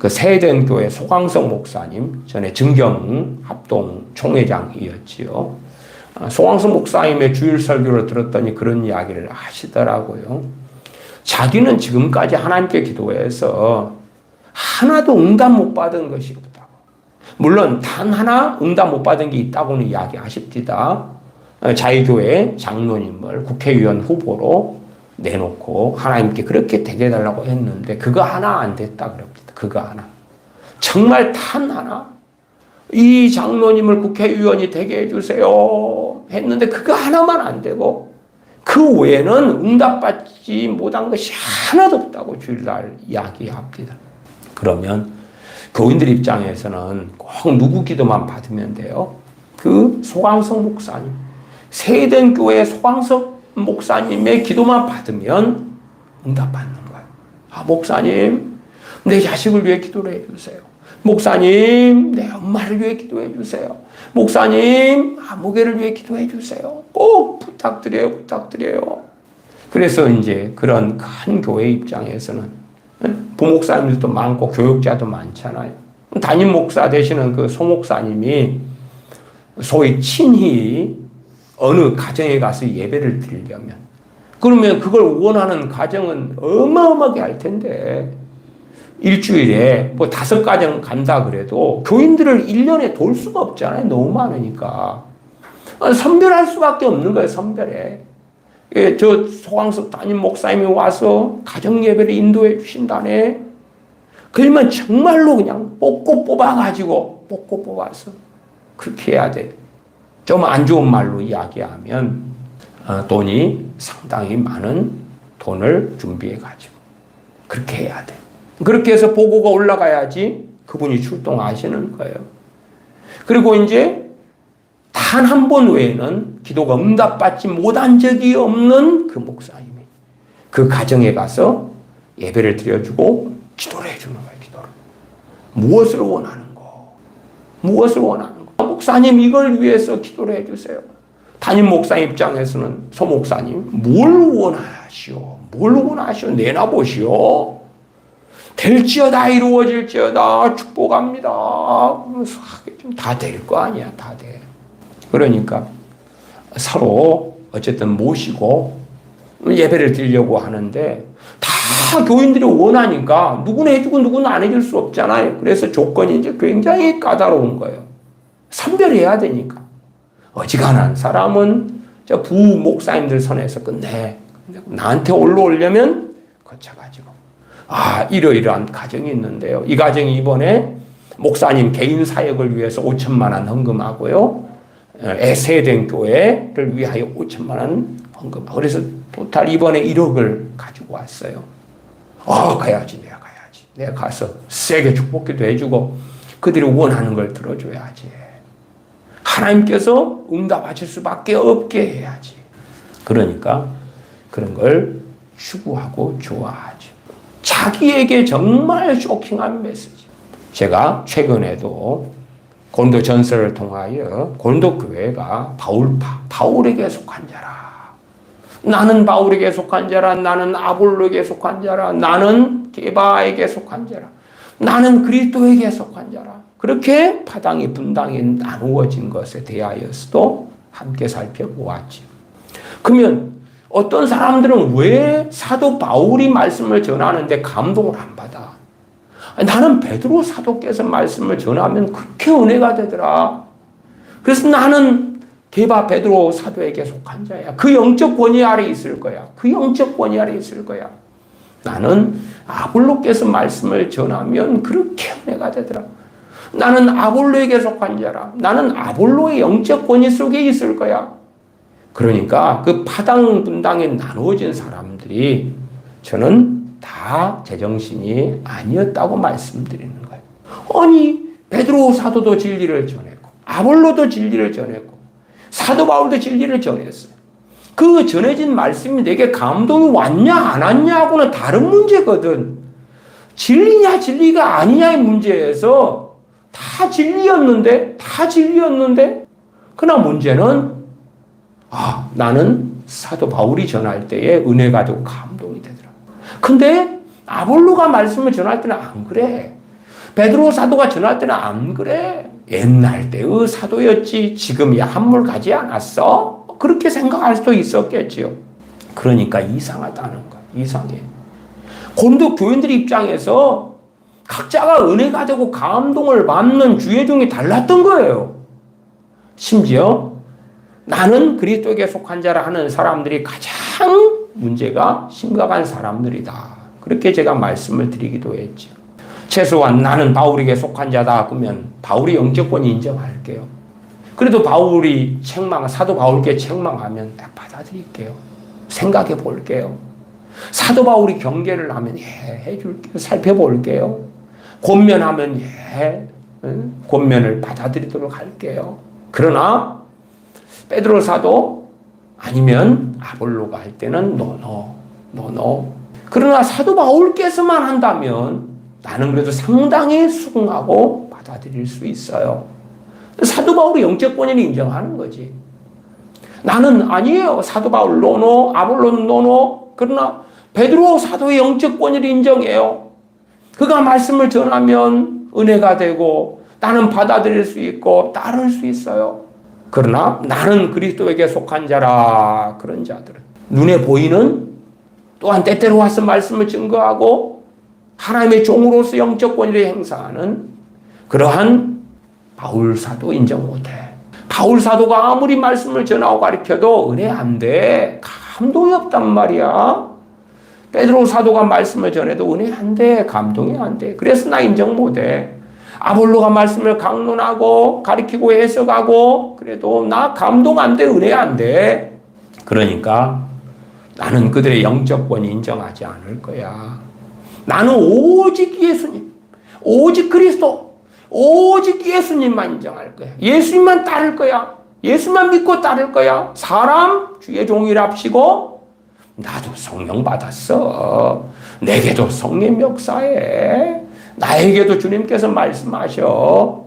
그 세den교회 소광석 목사님, 전에 증경 합동 총회장이었지요. 소광석 목사님의 주일 설교를 들었더니 그런 이야기를 하시더라고요. 자기는 지금까지 하나님께 기도해서 하나도 응답 못 받은 것이 없다고. 물론 단 하나 응답 못 받은 게 있다고는 이야기하십니다. 자유교회 장로님을 국회의원 후보로 내놓고 하나님께 그렇게 되게 해달라고 했는데 그거 하나 안 됐다 그럽니다. 그거 하나. 정말 단 하나. 이 장로님을 국회의원이 되게 해주세요 했는데 그거 하나만 안 되고 그 외에는 응답받지 못한 것이 하나도 없다고 주일날 이야기합니다. 그러면 교인들 입장에서는 꼭 누구 기도만 받으면 돼요? 그 소강석 목사님, 세eden 교회 소강석 목사님의 기도만 받으면 응답받는 거예요. 아, 목사님, 내 자식을 위해 기도를 해주세요. 목사님, 내 엄마를 위해 기도해 주세요. 목사님, 아무개를 위해 기도해 주세요. 꼭 부탁드려요. 그래서 이제 그런 큰 교회 입장에서는 부목사님들도 많고 교육자도 많잖아요. 담임 목사 되시는 그 소목사님이 소위 친히 어느 가정에 가서 예배를 드리려면, 그러면 그걸 원하는 가정은 어마어마하게 할 텐데, 일주일에 뭐 5가정 간다 그래도 교인들을 1년에 돌 수가 없잖아요. 너무 많으니까. 선별할 수밖에 없는 거예요. 선별해. 예, 저 소강석 담임 목사님이 와서 가정 예배를 인도해 주신다네. 그러면 정말로 그냥 뽑고 뽑아서 그렇게 해야 돼. 좀 안 좋은 말로 이야기하면 돈이 상당히 많은 돈을 준비해 가지고 그렇게 해야 돼. 그렇게 해서 보고가 올라가야지 그분이 출동하시는 거예요. 그리고 이제 단 한 번 외에는 기도가 응답받지 못한 적이 없는 그 목사님이 그 가정에 가서 예배를 드려주고 기도를 해주는 거예요. 기도를. 무엇을 원하는 거? 목사님, 이걸 위해서 기도를 해주세요. 담임 목사 입장에서는 소 목사님, 뭘 원하시오? 내놔보시오. 될지어다, 이루어질지어다, 축복합니다. 다 될 거 아니야, 다 돼. 그러니까 서로 어쨌든 모시고 예배를 드리려고 하는데 다 교인들이 원하니까 누구는 해주고 누구는 안 해줄 수 없잖아요. 그래서 조건이 이제 굉장히 까다로운 거예요. 선별해야 되니까. 어지간한 사람은 저 부목사님들 선에서 끝내. 나한테 올라오려면 거쳐가지고. 아, 이러이러한 가정이 있는데요. 이 가정이 이번에 목사님 개인 사역을 위해서 5천만 원 헌금하고요. 세eden 교회를 위하여 5천만 원 헌금하고. 그래서 토탈 이번에 1억을 가지고 왔어요. 가야지. 내가 가서 세게 축복기도 해주고 그들이 원하는 걸 들어줘야지. 하나님께서 응답하실 수밖에 없게 해야지. 그러니까 그런 걸 추구하고 좋아하죠. 자기에게 정말 쇼킹한 메시지. 제가 최근에도 고린도 전서를 통하여 고린도 교회가 바울에게 속한 자라. 나는 바울에게 속한 자라. 나는 아볼로에게 속한 자라. 나는 게바에게 속한 자라. 나는 그리스도에게 속한 자라. 그렇게 파당이 분당이 나누어진 것에 대하여서도 함께 살펴보았지. 그러면 어떤 사람들은 왜 사도 바울이 말씀을 전하는데 감동을 안 받아? 나는 베드로 사도께서 말씀을 전하면 그렇게 은혜가 되더라. 그래서 나는 게바 베드로 사도에게 속한 자야. 그 영적 권위 아래 있을 거야. 나는 아볼로께서 말씀을 전하면 그렇게 은혜가 되더라. 나는 아볼로에게 속한 자라. 나는 아볼로의 영적 권위 속에 있을 거야. 그러니까 그 파당 분당에 나누어진 사람들이 저는 다 제정신이 아니었다고 말씀드리는 거예요. 아니, 베드로 사도도 진리를 전했고 아볼로도 진리를 전했고 사도 바울도 진리를 전했어요. 그 전해진 말씀이 내게 감동이 왔냐 안 왔냐하고는 다른 문제거든. 진리냐 진리가 아니냐의 문제에서 다 진리였는데 그러나 문제는 나는 사도 바울이 전할 때에 은혜가 되고 감동이 되더라. 근데 아볼로가 말씀을 전할 때는 안 그래. 베드로 사도가 전할 때는 안 그래. 옛날 때의 사도였지 지금이야 한물 가지 않았어? 그렇게 생각할 수도 있었겠지요. 그러니까 이상하다는 거야. 이상해. 고린도 교인들 입장에서 각자가 은혜가 되고 감동을 받는 주의중이 달랐던 거예요. 심지어 나는 그리스도에게 속한 자라 하는 사람들이 가장 문제가 심각한 사람들이다. 그렇게 제가 말씀을 드리기도 했죠. 최소한 나는 바울에게 속한 자다 그러면 바울이 영적권이 인정할게요. 그래도 사도 바울께 책망하면 받아들일게요. 생각해 볼게요. 사도 바울이 경계를 하면 해줄게요. 살펴볼게요. 권면하면 권면을 받아들이도록 할게요. 그러나 베드로 사도 아니면 아볼로가 할 때는 노노. 그러나 사도 바울께서만 한다면 나는 그래도 상당히 수긍하고 받아들일 수 있어요. 사도 바울이 영적 본인을 인정하는 거지. 나는 아니에요. 사도 바울 노노, 아볼로는 노노. 그러나 베드로 사도의 영적 본인을 인정해요. 그가 말씀을 전하면 은혜가 되고 나는 받아들일 수 있고 따를 수 있어요. 그러나 나는 그리스도에게 속한 자라. 그런 자들은 눈에 보이는 또한 때때로 와서 말씀을 증거하고 하나님의 종으로서 영적 권위를 행사하는 그러한 바울 사도 인정 못해. 바울 사도가 아무리 말씀을 전하고 가르쳐도 은혜 안 돼. 감동이 없단 말이야. 베드로 사도가 말씀을 전해도 은혜 안 돼. 감동이 안 돼. 그래서 나 인정 못해. 아볼로가 말씀을 강론하고 가르치고 해석하고 그래도 나 감동 안 돼. 은혜 안 돼. 그러니까 나는 그들의 영적 권위 인정하지 않을 거야. 나는 오직 예수님, 오직 그리스도, 오직 예수님만 인정할 거야. 예수님만 따를 거야. 예수만 믿고 따를 거야. 사람 주의 종이랍시고 나도 성령 받았어. 내게도 성령 역사해. 나에게도 주님께서 말씀하셔.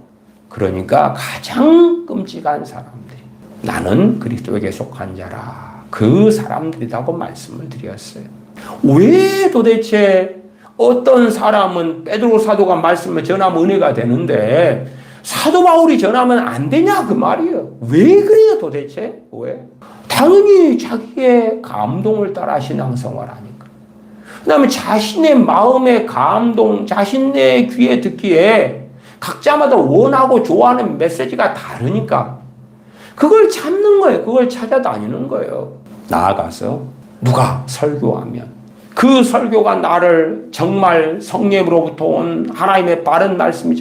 그러니까 가장 끔찍한 사람들이 나는 그리스도에게 속한 자라. 그 사람들이라고 말씀을 드렸어요. 왜 도대체 어떤 사람은 베드로 사도가 말씀을 전하면 은혜가 되는데 사도 바울이 전하면 안 되냐 그 말이에요. 왜 그래요 도대체? 왜? 당연히 자기의 감동을 따라 신앙생활 하니까. 그 다음에 자신의 마음의 감동, 자신의 귀에 듣기에 각자마다 원하고 좋아하는 메시지가 다르니까 그걸 찾는 거예요. 그걸 찾아다니는 거예요. 나아가서 누가 설교하면 그 설교가 나를 정말 성령으로부터 온 하나님의 바른 말씀이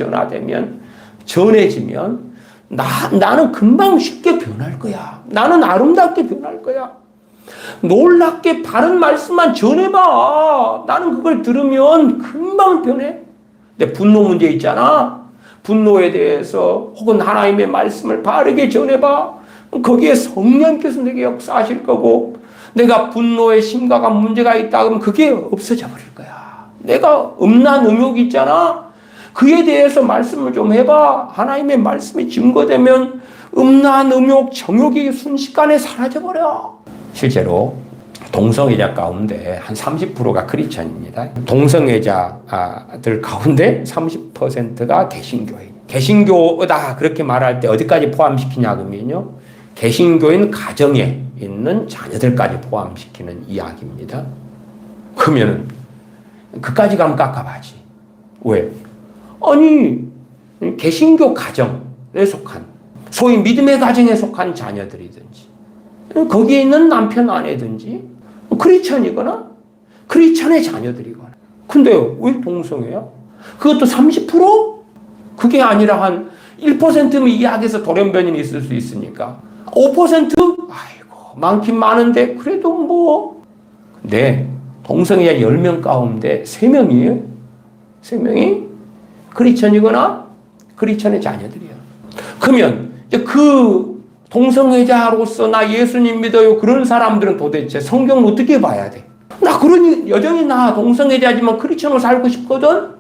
전해지면 나는 금방 쉽게 변할 거야. 나는 아름답게 변할 거야. 놀랍게 바른 말씀만 전해봐. 나는 그걸 들으면 금방 변해. 근데 분노 문제 있잖아. 분노에 대해서 혹은 하나님의 말씀을 바르게 전해봐. 거기에 성령께서 내게 역사하실 거고 내가 분노에 심각한 문제가 있다 그러면 그게 없어져 버릴 거야. 내가 음란 음욕이 있잖아. 그에 대해서 말씀을 좀 해봐. 하나님의 말씀이 증거되면 음란 음욕 정욕이 순식간에 사라져버려. 실제로 동성애자 가운데 한 30%가 크리스천입니다. 동성애자들 가운데 30%가 개신교인. 개신교다 그렇게 말할 때 어디까지 포함시키냐 그러면요. 개신교인 가정에 있는 자녀들까지 포함시키는 이야기입니다. 그러면 그까지 가면 깝깝하지. 왜? 아니 개신교 가정에 속한 소위 믿음의 가정에 속한 자녀들이든지 거기에 있는 남편 아내든지 크리스천이거나 크리스천의 자녀들이거나 근데 왜 동성애야? 그것도 30%? 그게 아니라 한 1%면 이야기에서 돌연변이 있을 수 있으니까 5%? 아이고 많긴 많은데 그래도 뭐 네, 동성애자 10명 가운데 3명이에요. 3명이 크리스천이거나 크리스천의 자녀들이에요. 그러면 그 동성애자로서 나 예수님 믿어요 그런 사람들은 도대체 성경을 어떻게 봐야 돼? 나 그러니 여전히 나 동성애자지만 크리스천으로 살고 싶거든?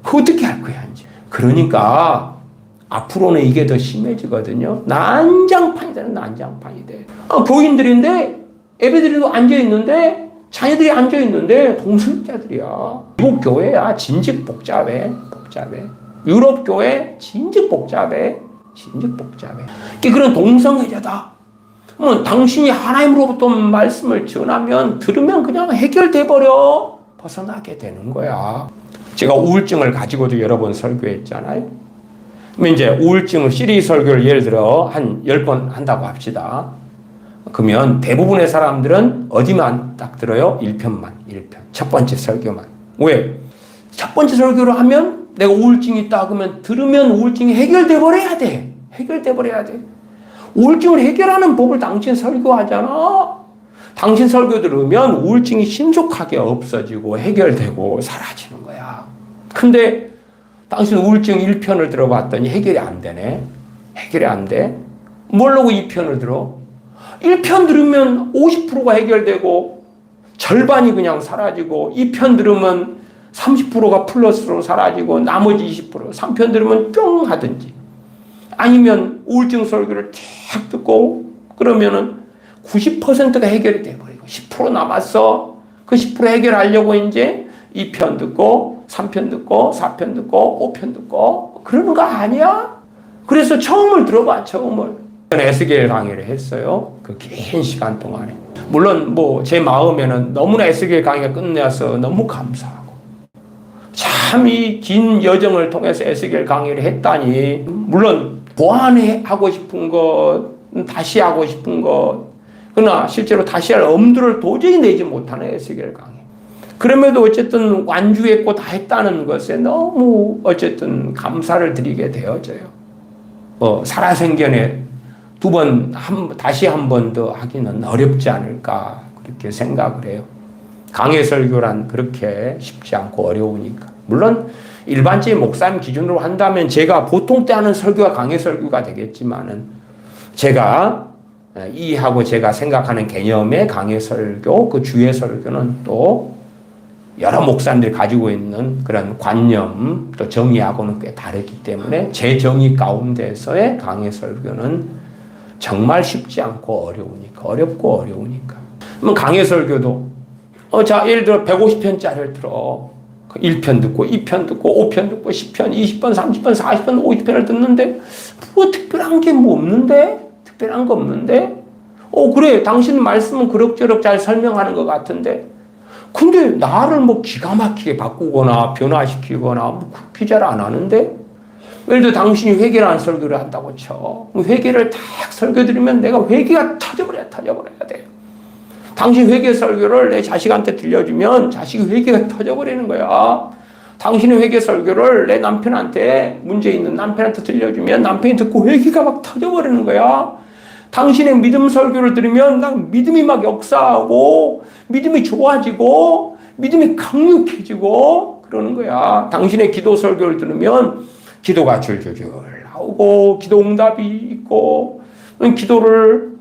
그거 어떻게 할 거야 이제? 그러니까 앞으로는 이게 더 심해지거든요. 난장판이 되는 난장판이 돼. 교인들인데 예배드리고 앉아있는데 자녀들이 앉아있는데 동성애자들이야. 미국 교회야 진즉 복잡해. 유럽 교회 진즉 복잡해. 그런 동성애자다. 당신이 하나님으로부터 말씀을 전하면 들으면 그냥 해결돼 버려. 벗어나게 되는 거야. 제가 우울증을 가지고도 여러 번 설교했잖아요. 그러면 이제 우울증 시리즈 설교를 예를 들어 한 10번 한다고 합시다. 그러면 대부분의 사람들은 어디만 딱 들어요? 1편만. 첫 번째 설교만. 왜? 첫 번째 설교를 하면 내가 우울증이 있다 그러면 들으면 우울증이 해결돼 버려야 돼. 우울증을 해결하는 법을 당신 설교하잖아. 당신 설교 들으면 우울증이 신속하게 없어지고 해결되고 사라지는 거야. 근데 당신 우울증 1편을 들어봤더니 해결이 안 되네. 해결이 안 돼. 뭘로고 2편을 들어? 1편 들으면 50%가 해결되고 절반이 그냥 사라지고 2편 들으면 30%가 플러스로 사라지고 나머지 20% 3편 들으면 뿅 하든지 아니면 우울증 설교를 쫙 듣고 그러면은 90%가 해결이 돼버리고 10% 남았어. 그 10% 해결하려고 이제 2편 듣고 3편 듣고 4편 듣고 5편 듣고 그러는 거 아니야? 그래서 처음을 들어봐. 처음을. 에스겔 강의를 했어요. 그 긴 시간 동안에. 물론 뭐 제 마음에는 너무나 에스겔 강의가 끝나서 너무 감사하고 참 이 긴 여정을 통해서 에스겔 강의를 했다니 물론 보완하고 싶은 것 다시 하고 싶은 것 그러나 실제로 다시 할 엄두를 도저히 내지 못하는 에스겔 강의. 그럼에도 어쨌든 완주했고 다 했다는 것에 너무 어쨌든 감사를 드리게 되어져요. 살아생전에 다시 한 번 더 하기는 어렵지 않을까 그렇게 생각을 해요. 강해 설교란 그렇게 쉽지 않고 어려우니까. 물론 일반적인 목사님 기준으로 한다면 제가 보통 때 하는 설교가 강해 설교가 되겠지만은 제가 이해하고 제가 생각하는 개념의 강해 설교, 그 주의 설교는 또 여러 목사님들이 가지고 있는 그런 관념 또 정의하고는 꽤 다르기 때문에 제 정의 가운데서의 강해 설교는 정말 쉽지 않고 어렵고 어려우니까. 그러면 강해 설교도 자 예를 들어 150편짜리를 들어 1편 듣고 2편 듣고 5편 듣고 10편 20편 30편 40편 50편을 듣는데 뭐 특별한 게 뭐 없는데? 특별한 거 없는데? 그래 당신 말씀은 그럭저럭 잘 설명하는 것 같은데 근데 나를 뭐 기가 막히게 바꾸거나 변화시키거나 뭐 그렇게 잘 안 하는데? 예를 들어 당신이 회개라는 설교를 한다고 쳐. 회개를 딱 설교 드리면 내가 회개가 터져버려야 돼요. 당신 회개 설교를 내 자식한테 들려주면 자식이 회개가 터져버리는 거야. 당신의 회개 설교를 내 남편한테 문제 있는 남편한테 들려주면 남편이 듣고 회개가 막 터져버리는 거야. 당신의 믿음 설교를 들으면 난 믿음이 막 역사하고 믿음이 좋아지고 믿음이 강력해지고 그러는 거야. 당신의 기도 설교를 들으면 기도가 줄줄줄 나오고 기도 응답이 있고 기도를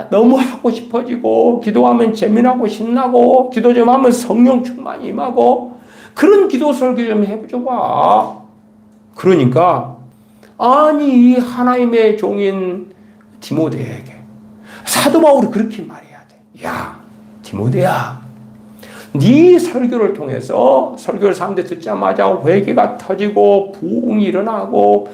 너무 하고 싶어지고 기도하면 재미나고 신나고 기도 좀 하면 성령 충만이 임하고 그런 기도 설교 좀 해줘봐. 그러니까 아니 이 하나님의 종인 디모데에게 사도 바울이 그렇게 말해야 돼. 야 디모데야 네 설교를 통해서 설교를 사람들 듣자마자 회개가 터지고 부흥이 일어나고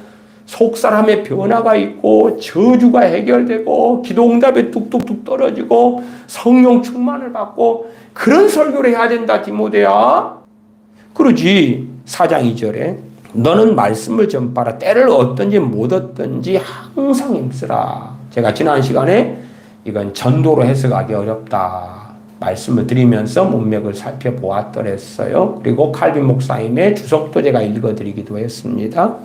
속사람의 변화가 있고 저주가 해결되고 기도응답이 뚝뚝뚝 떨어지고 성령 충만을 받고 그런 설교를 해야 된다 디모데야. 그러지 4장 2절에 너는 말씀을 전파라 때를 얻든지 못 얻든지 항상 힘쓰라. 제가 지난 시간에 이건 전도로 해석하기 어렵다 말씀을 드리면서 문맥을 살펴보았더랬어요. 그리고 칼빈 목사님의 주석도 제가 읽어드리기도 했습니다.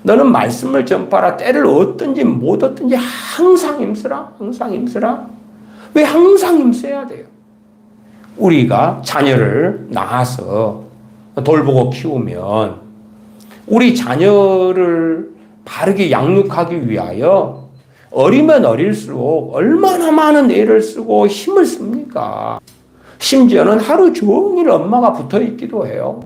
너는 말씀을 전파라 때를 얻든지 못 얻든지 항상 힘쓰라. 항상 힘쓰라. 왜 항상 힘써야 돼요? 우리가 자녀를 낳아서 돌보고 키우면 우리 자녀를 바르게 양육하기 위하여 어리면 어릴수록 얼마나 많은 애를 쓰고 힘을 씁니까? 심지어는 하루 종일 엄마가 붙어 있기도 해요.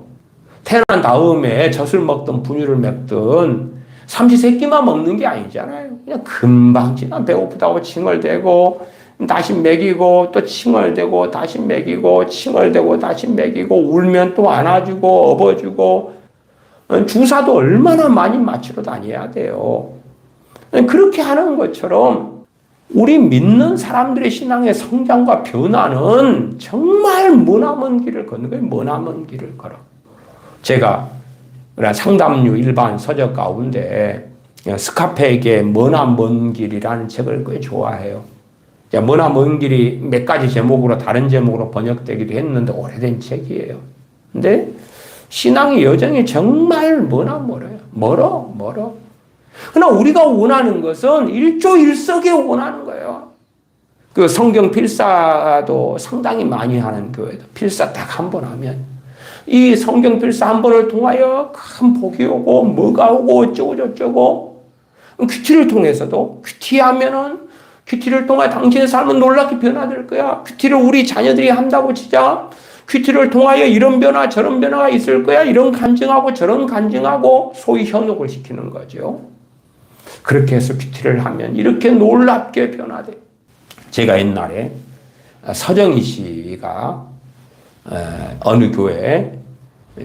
태어난 다음에 젖을 먹든 분유를 먹든 삼시세끼만 먹는 게 아니잖아요. 그냥 금방 지나 배고프다고 칭얼대고 다시 먹이고 또 칭얼대고 다시 먹이고 칭얼대고 다시 먹이고 울면 또 안아주고 업어주고 주사도 얼마나 많이 맞추러 다녀야 돼요. 그렇게 하는 것처럼 우리 믿는 사람들의 신앙의 성장과 변화는 정말 머나먼 길을 걷는 거예요. 머나먼 길을 걸어. 제가 상담류 일반 서적 가운데 스카페에게 머나먼 길이라는 책을 꽤 좋아해요. 머나먼 길이 몇 가지 제목으로 다른 제목으로 번역되기도 했는데 오래된 책이에요. 근데 신앙의 여정이 정말 멀어요. 멀어. 그러나 우리가 원하는 것은 일조일석에 원하는 거예요. 그 성경 필사도 상당히 많이 하는 교회도 필사 딱 한 번 하면 이 성경 필사 한 번을 통하여 큰 복이 오고 뭐가 오고 어쩌고 저쩌고 큐티를 통해서도 큐티를 통해 당신의 삶은 놀랍게 변화될 거야. 큐티를 우리 자녀들이 한다고 치자. 큐티를 통하여 이런 변화 저런 변화가 있을 거야. 이런 간증하고 저런 간증하고 소위 현혹을 시키는 거죠. 그렇게 해서 큐티를 하면 이렇게 놀랍게 변화돼. 제가 옛날에 서정희 씨가 어느 교회,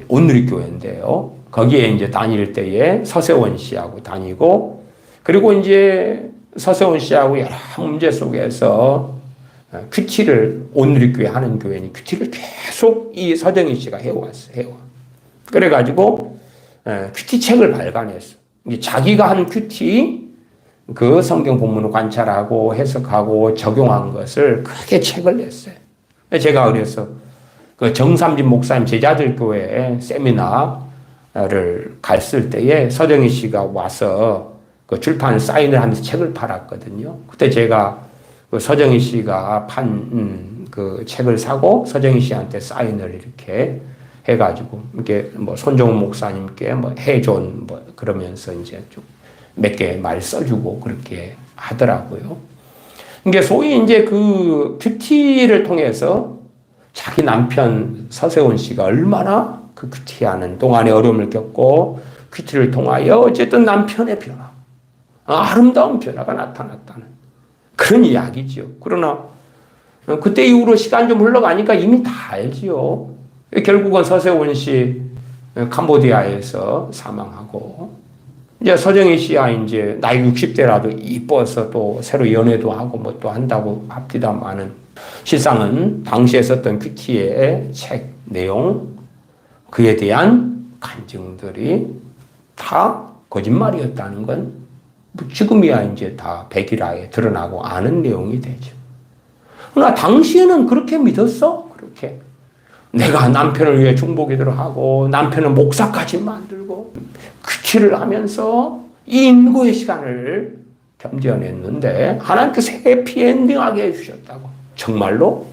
온누리교회인데요. 거기에 이제 다닐 때에 서세원 씨하고 다니고, 그리고 이제 서세원 씨하고 여러 문제 속에서 큐티를, 온누리교회 하는 교회니 큐티를 계속 이 서정희 씨가 해왔어요. 그래가지고 큐티 책을 발간했어. 자기가 한 큐티 그 성경 본문을 관찰하고 해석하고 적용한 것을 크게 책을 냈어요. 제가 그래서 그 정삼진 목사님 제자들 교회 세미나를 갔을 때에 서정희 씨가 와서 그 출판 사인을 하면서 책을 팔았거든요. 그때 제가 그 서정희 씨가 판 그 책을 사고 서정희 씨한테 사인을 이렇게 해가지고 이렇게 뭐 손정훈 목사님께 뭐 해존 뭐 그러면서 이제 좀 몇 개 말 써주고 그렇게 하더라고요. 이게 소위 이제 그 큐티를 통해서 자기 남편 서세원 씨가 얼마나 그 큐티하는 동안에 어려움을 겪고 큐티를 통하여 어쨌든 남편의 변화, 아름다운 변화가 나타났다는 그런 이야기죠. 그러나 그때 이후로 시간 좀 흘러가니까 이미 다 알지요. 결국은 서세원 씨 캄보디아에서 사망하고, 이제 서정희 씨야 이제 나이 60대라도 이뻐서 또 새로 연애도 하고 뭐 또 한다고 합디다마는 실상은 당시에 썼던 큐티의 책 내용, 그에 대한 간증들이 다 거짓말이었다는 건 지금이야 이제 다 백일하에 드러나고 아는 내용이 되죠. 그러나 당시에는 그렇게 믿었어. 그렇게 내가 남편을 위해 중보기도를 하고 남편은 목사까지 만들고 큐티를 하면서 이 인고의 시간을 겸겨냈는데 하나님께서 해피엔딩하게 해주셨다고. 정말로?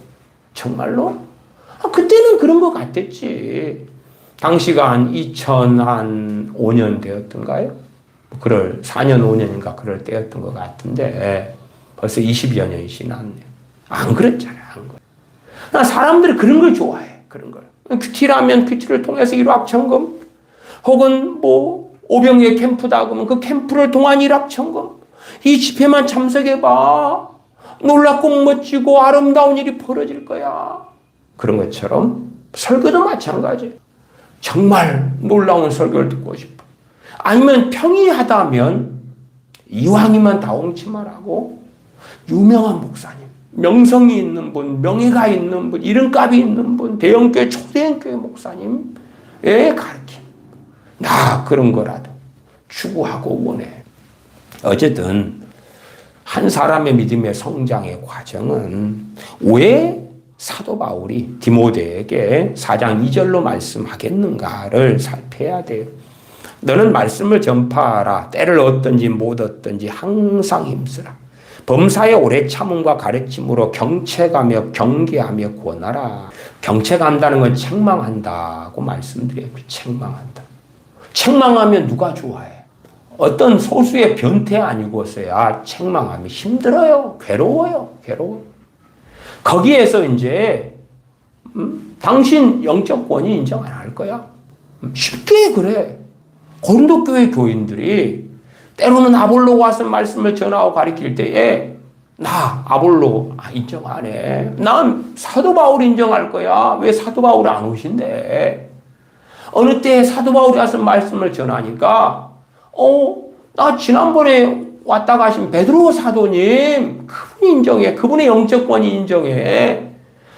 정말로? 그때는 그런 것 같았지. 당시가 한 2005년 되었던가요? 그럴 4년 5년인가 그럴 때였던 것 같은데 벌써 20여 년이 지났네요. 안 그랬잖아요. 안 그래. 사람들이 그런 걸 좋아해. 그런 걸. 큐티라면 큐티를 통해서 일확천금, 혹은 뭐 오병이의 캠프다 그러면 그 캠프를 통한 일확천금, 이 집회만 참석해봐. 놀랍고 멋지고 아름다운 일이 벌어질 거야. 그런 것처럼 설교도 마찬가지. 정말 놀라운 설교를 듣고 싶어. 아니면 평이하다면 이왕이면 다홍치마라고 유명한 목사님, 명성이 있는 분, 명예가 있는 분, 이름값이 있는 분, 대형교회, 초대형교회 목사님의 가르침. 나 그런 거라도 추구하고 원해. 어쨌든 한 사람의 믿음의 성장의 과정은 왜 사도 바울이 디모데에게 4장 2절로 말씀하겠는가를 살펴야 돼요. 너는 말씀을 전파하라. 때를 얻든지 못 얻든지 항상 힘쓰라. 범사의 오래 참음과 가르침으로 경책하며 경계하며 구원하라. 경책한다는 건 책망한다고 말씀드려요. 책망한다. 책망하면 누가 좋아해? 어떤 소수의 변태 아니고서야 책망하면 힘들어요. 괴로워요. 거기에서 이제 당신 영적 권위 인정 안 할 거야. 쉽게 그래. 고린도 교회 교인들이 때로는 아볼로 와서 말씀을 전하고 가르칠 때에 나 아볼로 인정 안 해. 난 사도 바울 인정할 거야. 왜 사도 바울 안 오신대? 어느 때 사도 바울이 와서 말씀을 전하니까 나 지난번에 왔다 가신 베드로 사도님 그분이 인정해. 그분의 영적 권위 인정해.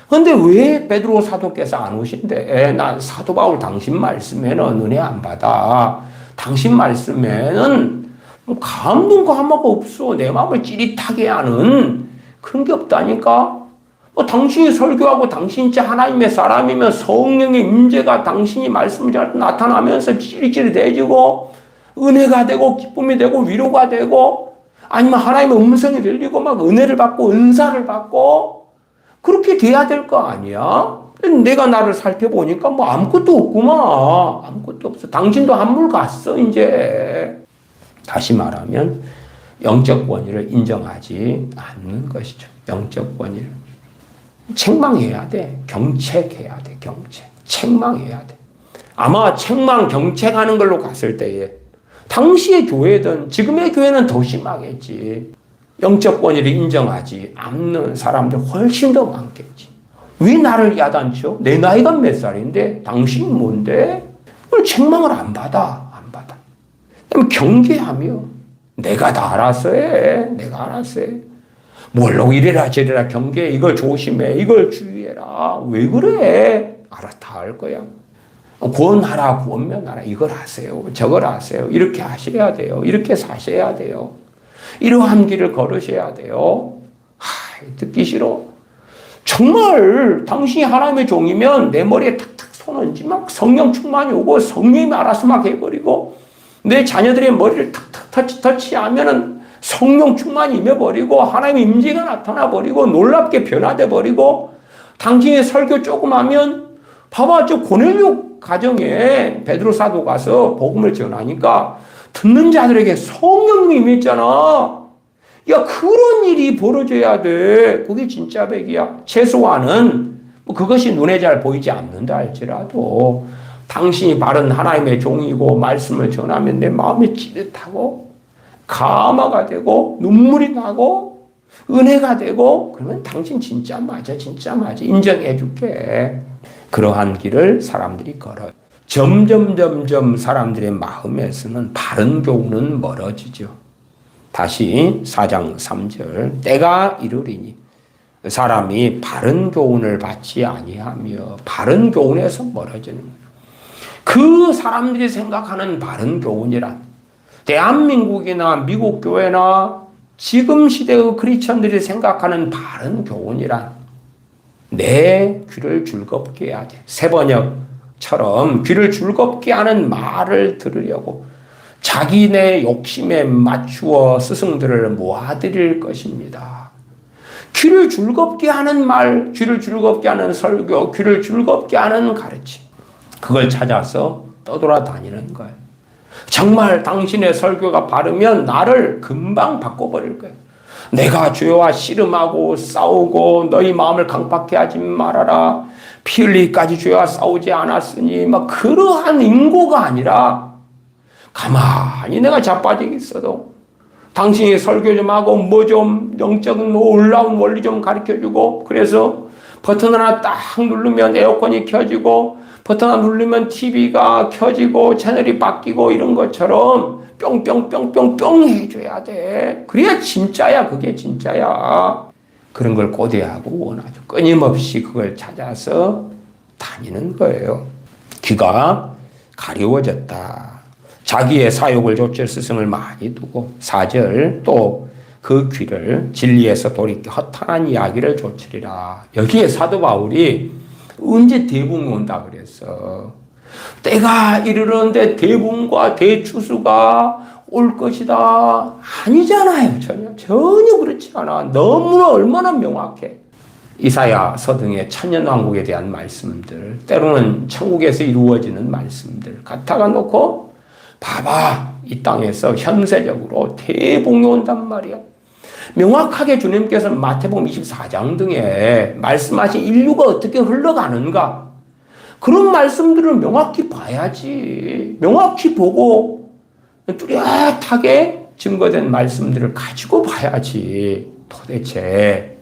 근데 왜 베드로 사도께서 안 오신대? 난 사도 바울 당신 말씀에는 은혜 안 받아. 당신 말씀에는 감동 감화가 없어. 내 마음을 찌릿하게 하는 그런 게 없다니까. 당신이 설교하고 당신 진짜 하나님의 사람이면 성령의 임재가 당신이 말씀을 잘 나타나면서 찌릿찌릿해지고 은혜가 되고 기쁨이 되고 위로가 되고 아니면 하나님의 음성이 들리고 막 은혜를 받고 은사를 받고 그렇게 돼야 될 거 아니야? 내가 나를 살펴보니까 아무것도 없구만. 아무것도 없어. 당신도 한물 갔어 이제. 다시 말하면 영적 권위를 인정하지 않는 것이죠. 영적 권위를. 책망해야 돼. 경책해야 돼. 경책. 책망해야 돼. 아마 책망, 경책하는 걸로 갔을 때에 당시의 교회든 지금의 교회는 더 심하겠지. 영적 권위를 인정하지 않는 사람들 훨씬 더 많겠지. 왜 나를 야단쳐? 내 나이가 몇 살인데? 당신이 뭔데? 그걸 책망을 안 받아. 안 받아. 그럼 경계하며 내가 다 알아서 해. 내가 알아서 해. 뭘로 이래라 저래라 경계해. 이걸 조심해. 이걸 주의해라. 왜 그래? 알아 다 알 거야. 구원하라 구원면하라. 이걸 하세요. 저걸 하세요. 이렇게 하셔야 돼요. 이렇게 사셔야 돼요. 이러한 길을 걸으셔야 돼요. 듣기 싫어. 정말 당신이 하나님의 종이면 내 머리에 탁탁 손 얹지 막 성령 충만이 오고 성령이 알아서 막 해버리고 내 자녀들의 머리를 탁탁 터치하면은 성령 충만이 임해버리고 하나님의 임재가 나타나버리고 놀랍게 변화돼 버리고 당신의 설교 조금 하면 봐봐 저 고넬료 가정에 베드로 사도 가서 복음을 전하니까 듣는 자들에게 성령이 임했잖아. 야 그런 일이 벌어져야 돼. 그게 진짜 백이야. 최소한은 뭐 그것이 눈에 잘 보이지 않는다 할지라도 당신이 바른 하나님의 종이고 말씀을 전하면 내 마음이 찌릿하고 감화가 되고 눈물이 나고 은혜가 되고 그러면 당신 진짜 맞아 진짜 맞아 인정해 줄게. 그러한 길을 사람들이 걸어요. 점점 사람들의 마음에서는 바른 교훈은 멀어지죠. 다시 4장 3절 때가 이르리니 사람이 바른 교훈을 받지 아니하며 바른 교훈에서 멀어지는 거예요. 그 사람들이 생각하는 바른 교훈이란 대한민국이나 미국 교회나 지금 시대의 크리스천들이 생각하는 바른 교훈이란 내 귀를 즐겁게 해야 돼. 새번역처럼 귀를 즐겁게 하는 말을 들으려고 자기네 욕심에 맞추어 스승들을 모아드릴 것입니다. 귀를 즐겁게 하는 말, 귀를 즐겁게 하는 설교, 귀를 즐겁게 하는 가르침. 그걸 찾아서 떠돌아다니는 거예요. 정말 당신의 설교가 바르면 나를 금방 바꿔버릴 거예요. 내가 주여와 씨름하고 싸우고 너희 마음을 강팍해 하지 말아라. 피 흘리기까지 주여와 싸우지 않았으니 막 그러한 인고가 아니라 가만히 내가 자빠지겠어도 당신이 설교 좀 하고 뭐 좀 영적인 올라온 원리 좀 가르쳐주고 그래서 버튼 하나 딱 누르면 에어컨이 켜지고 버튼 하나 누르면 TV가 켜지고 채널이 바뀌고 이런 것처럼 뿅뿅뿅뿅뿅 해줘야 돼. 그래야 진짜야. 그게 진짜야. 그런 걸 고대하고 원하죠. 끊임없이 그걸 찾아서 다니는 거예요. 귀가 가려워졌다. 자기의 사욕을 좇을 스승을 많이 두고 4절 또 그 귀를 진리에서 돌이켜 허탄한 이야기를 좇으리라. 여기에 사도 바울이 언제 대붕이 온다 그랬어. 때가 이르는데 대붕과 대추수가 올 것이다. 아니잖아요. 전혀 그렇지 않아. 너무나 얼마나 명확해. 이사야서 등의 천년왕국에 대한 말씀들, 때로는 천국에서 이루어지는 말씀들 갖다가 놓고 봐봐. 이 땅에서 현세적으로 대붕이 온단 말이야. 명확하게 주님께서 마태복음 24장 등에 말씀하신 인류가 어떻게 흘러가는가 그런 말씀들을 명확히 봐야지. 명확히 보고 뚜렷하게 증거된 말씀들을 가지고 봐야지. 도대체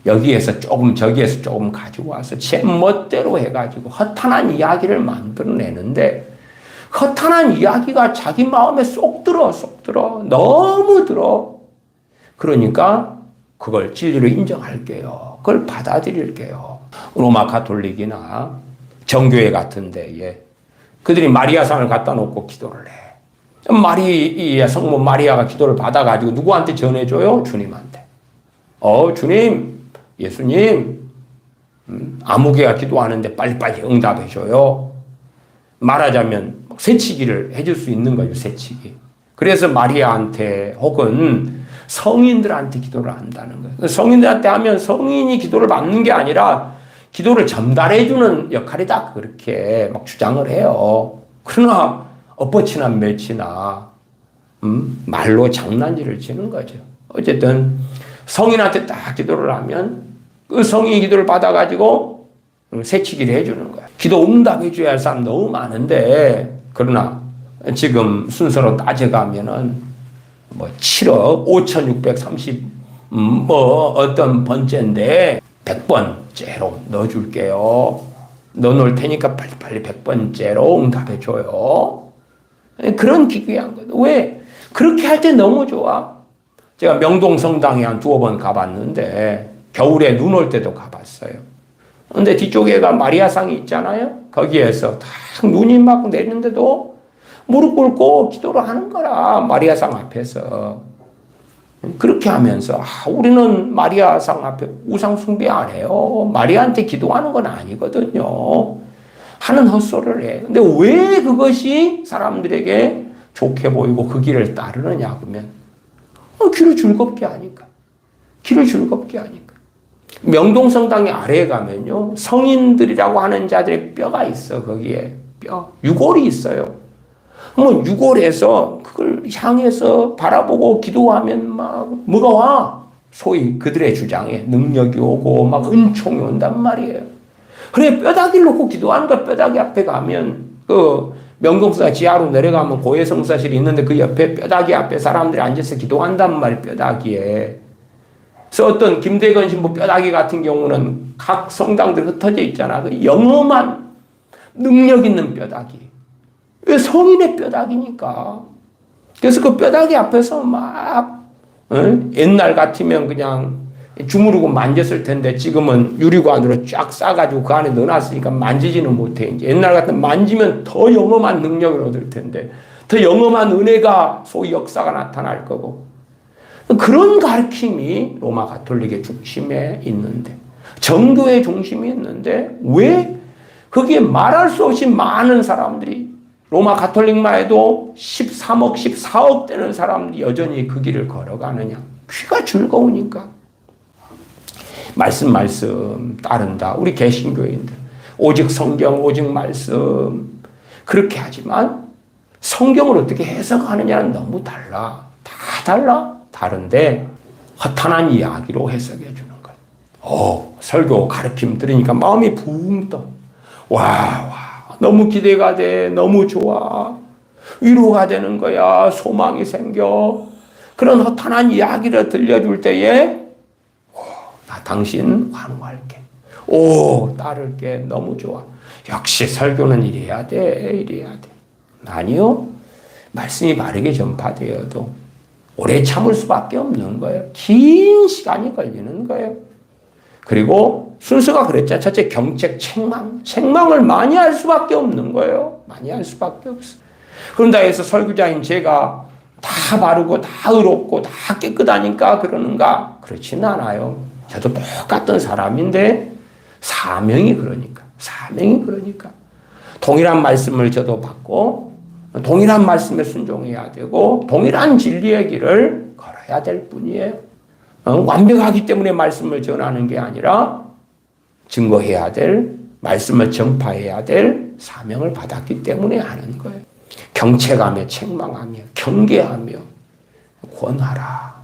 여기에서 조금 저기에서 조금 가지고 와서 제 멋대로 해가지고 허탄한 이야기를 만들어내는데 허탄한 이야기가 자기 마음에 쏙 들어 너무 들어. 그러니까 그걸 진리로 인정할게요. 그걸 받아들일게요. 로마 가톨릭이나 정교회 같은 데에 그들이 마리아상을 갖다 놓고 기도를 해. 성모 마리아가 기도를 받아가지고 누구한테 전해줘요? 주님한테. 주님, 예수님, 아무개가 기도하는데 빨리빨리 응답해줘요. 말하자면 새치기를 해줄 수 있는 거죠. 새치기. 그래서 마리아한테 혹은 성인들한테 기도를 한다는 거예요. 성인들한테 하면 성인이 기도를 받는 게 아니라 기도를 전달해주는 역할이다. 그렇게 막 주장을 해요. 그러나 엎어치나 매치나 말로 장난질을 치는 거죠. 어쨌든 성인한테 딱 기도를 하면 그 성인이 기도를 받아가지고 새치기를 해주는 거야. 기도 응답해줘야 할 사람 너무 많은데, 그러나 지금 순서로 따져가면은 뭐 7억 5,630 뭐 어떤 번째인데 100번째로 넣어줄게요. 넣어놓을 테니까 빨리빨리 100번째로 응답해줘요. 그런 기괴한 거죠. 왜? 그렇게 할 때 너무 좋아. 제가 명동성당에 한 2번 가봤는데 겨울에 눈 올 때도 가봤어요. 근데 뒤쪽에가 마리아상이 있잖아요. 거기에서 딱 눈이 막 내리는데도 무릎 꿇고 기도를 하는 거라, 마리아상 앞에서. 그렇게 하면서 우리는 마리아상 앞에 우상 숭배 안 해요. 마리아한테 기도하는 건 아니거든요. 하는 헛소리를 해. 근데 왜 그것이 사람들에게 좋게 보이고 그 길을 따르느냐 그러면 길을 즐겁게 하니까. 길을 즐겁게 하니까. 명동성당의 아래에 가면요, 성인들이라고 하는 자들의 뼈가 있어. 거기에 뼈, 유골이 있어요. 뭐 유골에서 그걸 향해서 바라보고 기도하면 막 뭐가 와? 소위 그들의 주장에 능력이 오고 막 은총이 온단 말이에요. 그래, 뼈다귀를 놓고 기도하는 거야. 뼈다귀 앞에 가면 그 명동성 지하로 내려가면 고해성사실이 있는데 그 옆에 뼈다귀 앞에 사람들이 앉아서 기도한단 말이에요. 뼈다귀에. 그래서 어떤 김대건 신부 뼈다귀 같은 경우는 각 성당들 흩어져 있잖아. 그 영험한 능력 있는 뼈다귀. 왜? 성인의 뼈다귀니까. 그래서 그 뼈다귀 앞에서 막 옛날 같으면 그냥 주무르고 만졌을 텐데 지금은 유리관으로 쫙 싸가지고 그 안에 넣어놨으니까 만지지는 못해. 이제 옛날 같으면 만지면 더 영험한 능력을 얻을 텐데 더 영험한 은혜가 소위 역사가 나타날 거고. 그런 가르침이 로마 가톨릭의 중심에 있는데, 정교의 중심에 있는데 왜 거기에 말할 수 없이 많은 사람들이, 로마 가톨릭만 해도 13억, 14억 되는 사람들이 여전히 그 길을 걸어가느냐? 귀가 즐거우니까. 말씀 따른다. 우리 개신교인들 오직 성경, 오직 말씀 그렇게 하지만 성경을 어떻게 해석하느냐는 너무 달라. 다 달라. 다른데 허탄한 이야기로 해석해 주는 거예요. 설교 가르침 들으니까 마음이 붕 떠. 와, 너무 기대가 돼. 너무 좋아. 위로가 되는 거야. 소망이 생겨. 그런 허탄한 이야기를 들려줄 때에 나 당신 환호할게. 따를게. 너무 좋아. 역시 설교는 이래야 돼. 이래야 돼. 아니요. 말씀이 바르게 전파되어도 오래 참을 수밖에 없는 거예요. 긴 시간이 걸리는 거예요. 그리고 순서가 그랬죠. 첫째, 경책, 책망을 많이 할 수밖에 없는 거예요. 많이 할 수밖에 없어. 그런다 해서 설교자인 제가 다 바르고 다 의롭고 다 깨끗하니까 그러는가? 그렇지는 않아요. 저도 똑같은 사람인데 사명이 그러니까. 동일한 말씀을 저도 받고 동일한 말씀에 순종해야 되고 동일한 진리의 길을 걸어야 될 뿐이에요. 완벽하기 때문에 말씀을 전하는 게 아니라 증거해야 될, 말씀을 전파해야 될 사명을 받았기 때문에 하는 거예요. 경책하며 책망하며 경계하며 권하라.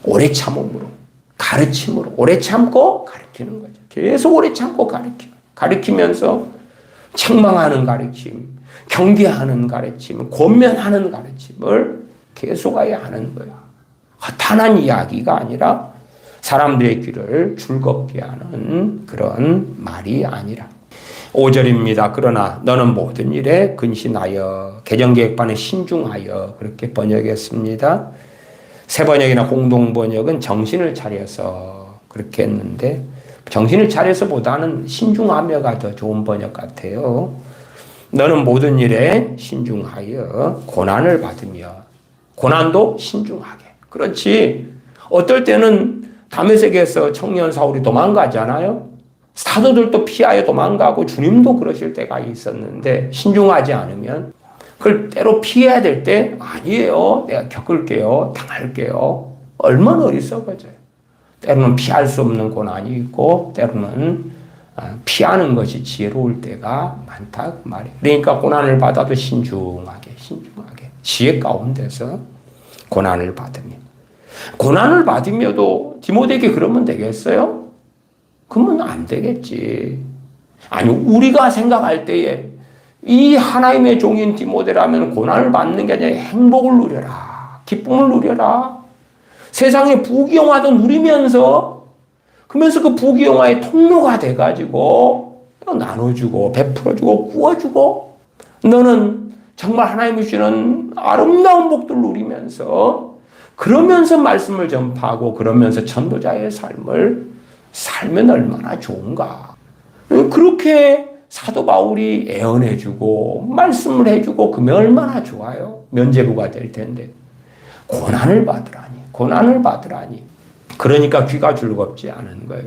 오래 참음으로, 가르침으로 오래 참고 가르치는 거죠. 계속 오래 참고 가르치면서 책망하는 가르침, 경계하는 가르침, 권면하는 가르침을 계속해야 하는 거예요. 허탄한 이야기가 아니라 사람들의 귀를 즐겁게 하는 그런 말이 아니라. 5절입니다. 그러나 너는 모든 일에 근신하여 개정개혁반에 신중하여 그렇게 번역했습니다. 새 번역이나 공동 번역은 정신을 차려서 그렇게 했는데 정신을 차려서보다는 신중하며가 더 좋은 번역 같아요. 너는 모든 일에 신중하여 고난을 받으며 고난도 신중하게. 그렇지. 어떨 때는 다메섹에서 청년 사울이 도망가잖아요. 사도들도 피하여 도망가고 주님도 그러실 때가 있었는데 신중하지 않으면 그걸 때로 피해야 될 때 아니에요. 내가 겪을게요. 당할게요. 얼마나 어리석어져요. 때로는 피할 수 없는 고난이 있고 때로는 피하는 것이 지혜로울 때가 많다 그 말이에요. 그러니까 고난을 받아도 신중하게 지혜 가운데서 고난을 받으며. 고난을 받으며도 디모데에게 그러면 되겠어요? 그러면 안 되겠지. 아니, 우리가 생각할 때에 이 하나님의 종인 디모데라면 고난을 받는 게 아니라 행복을 누려라. 기쁨을 누려라. 세상의 부귀영화도 누리면서 그러면서 그 부귀영화의 통로가 돼가지고 나눠주고 베풀어주고 구워주고 너는 정말 하나님이 주시는 아름다운 복들을 누리면서 그러면서 말씀을 전파하고 그러면서 전도자의 삶을 살면 얼마나 좋은가. 그렇게 사도 바울이 애언해주고 말씀을 해주고 그러면 얼마나 좋아요. 면죄부가 될 텐데. 고난을 받으라니. 고난을 받으라니. 그러니까 귀가 즐겁지 않은 거예요.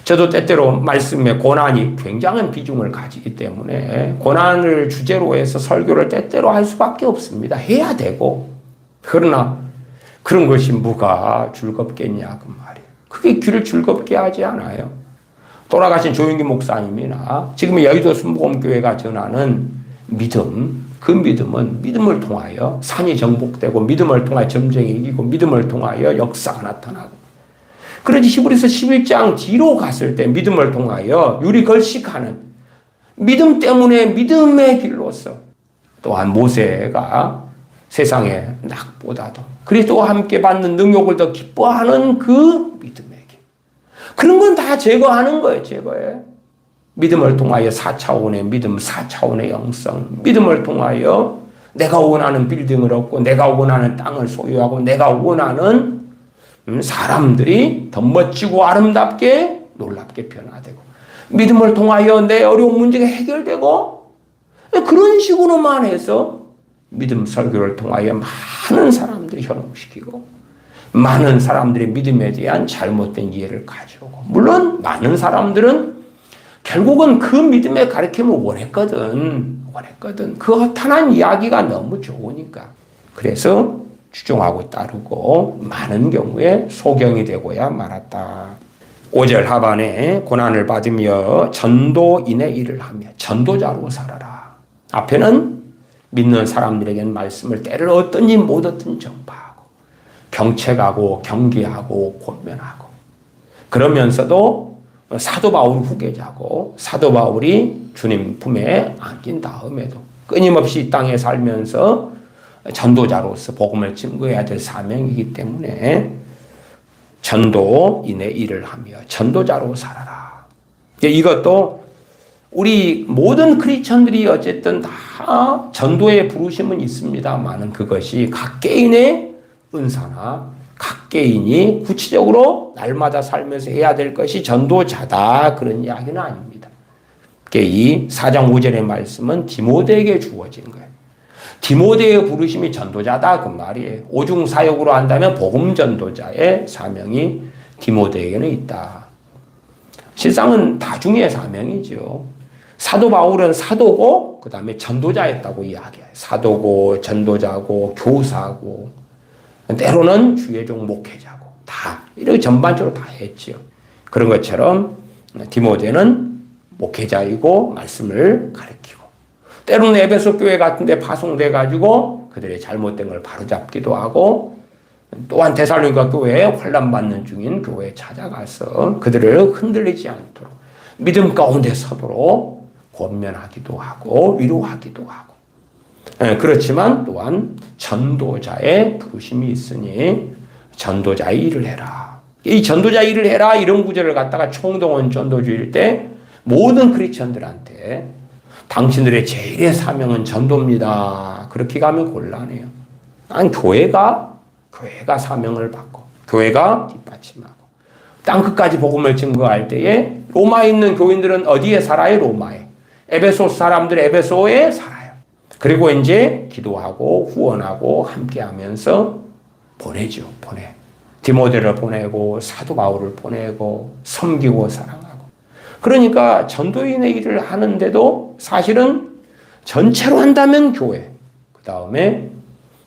저도 때때로 말씀에 고난이 굉장한 비중을 가지기 때문에 고난을 주제로 해서 설교를 때때로 할 수밖에 없습니다. 해야 되고. 그러나 그런 것이 뭐가 즐겁겠냐 그 말이에요. 그게 귀를 즐겁게 하지 않아요. 돌아가신 조용기 목사님이나 지금 여의도 순복음교회가 전하는 믿음, 그 믿음은 믿음을 통하여 산이 정복되고 믿음을 통하여 점쟁이 이기고 믿음을 통하여 역사가 나타나고 그러지 히브리서 11장 뒤로 갔을 때 믿음을 통하여 유리 걸식하는 믿음 때문에 믿음의 길로서 또한 모세가 세상의 낙보다도 그리스도와 함께 받는 능욕을 더 기뻐하는 그 믿음의 길. 그런 건 다 제거하는 거예요. 제거해. 믿음을 통하여 4차원의 믿음, 4차원의 영성, 믿음을 통하여 내가 원하는 빌딩을 얻고 내가 원하는 땅을 소유하고 내가 원하는 사람들이 더 멋지고 아름답게 놀랍게 변화되고 믿음을 통하여 내 어려운 문제가 해결되고 그런 식으로만 해서 믿음 설교를 통하여 많은 사람들이 현혹시키고 많은 사람들이 믿음에 대한 잘못된 이해를 가져오고 물론 많은 사람들은 결국은 그 믿음의 가르침을 원했거든. 그 허탄한 이야기가 너무 좋으니까. 그래서 추종하고 따르고 많은 경우에 소경이 되고야 말았다. 5절 하반에 고난을 받으며 전도인의 일을 하며 전도자로 살아라. 앞에는 믿는 사람들에게는 말씀을 때를 얻든지 못 얻든 전파하고 경책하고 경계하고 권면하고 그러면서도 사도 바울 후계자고 사도 바울이 주님 품에 안긴 다음에도 끊임없이 이 땅에 살면서 전도자로서 복음을 증거해야 될 사명이기 때문에 전도인의 일을 하며 전도자로 살아라. 이것도 우리 모든 크리스천들이 어쨌든 다 전도의 부르심은 있습니다만은 그것이 각 개인의 은사나 각 개인이 구체적으로 날마다 살면서 해야 될 것이 전도자다. 그런 이야기는 아닙니다. 이 4장 5절의 말씀은 디모데에게 주어진 거예요. 디모데의 부르심이 전도자다. 그 말이에요. 오중 사역으로 한다면 복음 전도자의 사명이 디모데에게는 있다. 실상은 다중의 사명이죠. 사도 바울은 사도고 그 다음에 전도자였다고 이야기해요. 사도고 전도자고 교사고 때로는 주의 종 목회자고 다 이렇게 전반적으로 다 했지요. 그런 것처럼 디모데는 목회자이고 말씀을 가르치고 때로는 에베소 교회 같은 데 파송돼 가지고 그들의 잘못된 걸 바로잡기도 하고 또한 데살로니가 교회에 환난받는 중인 교회에 찾아가서 그들을 흔들리지 않도록 믿음 가운데 서도록 권면하기도 하고 위로하기도 하고 그렇지만 또한 전도자의 부르심이 있으니 전도자의 일을 해라. 이 전도자의 일을 해라 이런 구절을 갖다가 총동원 전도주의일 때 모든 크리스천들한테 당신들의 제일의 사명은 전도입니다. 그렇게 가면 곤란해요. 난 교회가 사명을 받고 교회가 뒷받침하고 땅끝까지 복음을 증거할 때에 로마에 있는 교인들은 어디에 살아요? 로마에. 에베소 사람들 에베소에 살아요. 그리고 이제 기도하고 후원하고 함께 하면서 보내죠. 디모데를 보내고 사도 바울을 보내고 섬기고 사랑하고. 그러니까 전도인의 일을 하는데도 사실은 전체로 한다면 교회, 그 다음에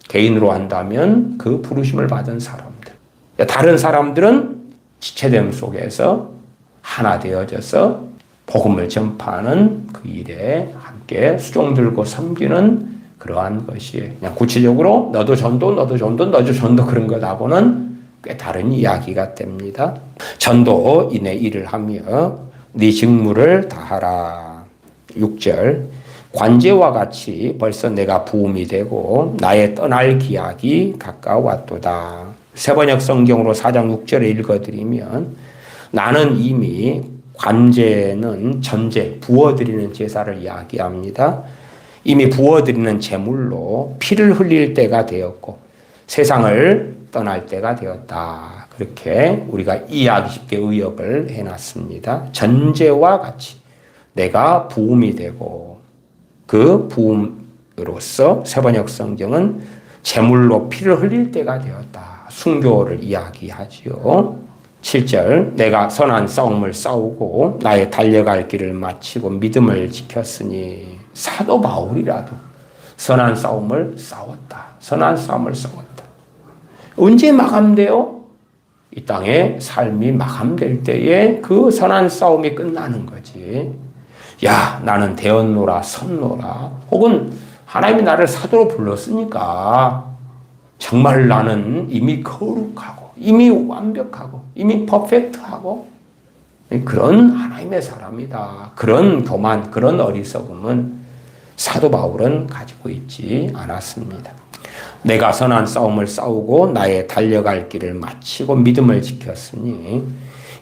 개인으로 한다면 그 부르심을 받은 사람들. 다른 사람들은 지체됨 속에서 하나 되어져서 복음을 전파하는 그 일에 함께 수종 들고 섬기는 그러한 것이에요. 그냥 구체적으로 너도 전도, 너도 전도, 너도 전도 그런 것하고는 꽤 다른 이야기가 됩니다. 전도 이내 일을 하며 네 직무를 다하라. 6절 관제와 같이 벌써 내가 부음이 되고 나의 떠날 기약이 가까웠도다. 세번역 성경으로 4장 6절에 읽어드리면 나는 이미 관제는 전제, 부어드리는 제사를 이야기합니다. 이미 부어드리는 제물로 피를 흘릴 때가 되었고 세상을 떠날 때가 되었다. 그렇게 우리가 이해하기 쉽게 의역을 해놨습니다. 전제와 같이 내가 부음이 되고 그 부음으로써 세번역 성경은 제물로 피를 흘릴 때가 되었다. 순교를 이야기하지요. 7절 내가 선한 싸움을 싸우고 나의 달려갈 길을 마치고 믿음을 지켰으니 사도 바울이라도 선한 싸움을 싸웠다. 선한 싸움을 싸웠다. 언제 마감돼요? 이 땅의 삶이 마감될 때에 그 선한 싸움이 끝나는 거지. 야, 나는 되었노라, 섰노라. 혹은 하나님이 나를 사도로 불렀으니까 정말 나는 이미 거룩하고, 이미 완벽하고, 이미 퍼펙트하고 그런 하나님의 사람이다. 그런 교만, 그런 어리석음은 사도 바울은 가지고 있지 않았습니다. 내가 선한 싸움을 싸우고 나의 달려갈 길을 마치고 믿음을 지켰으니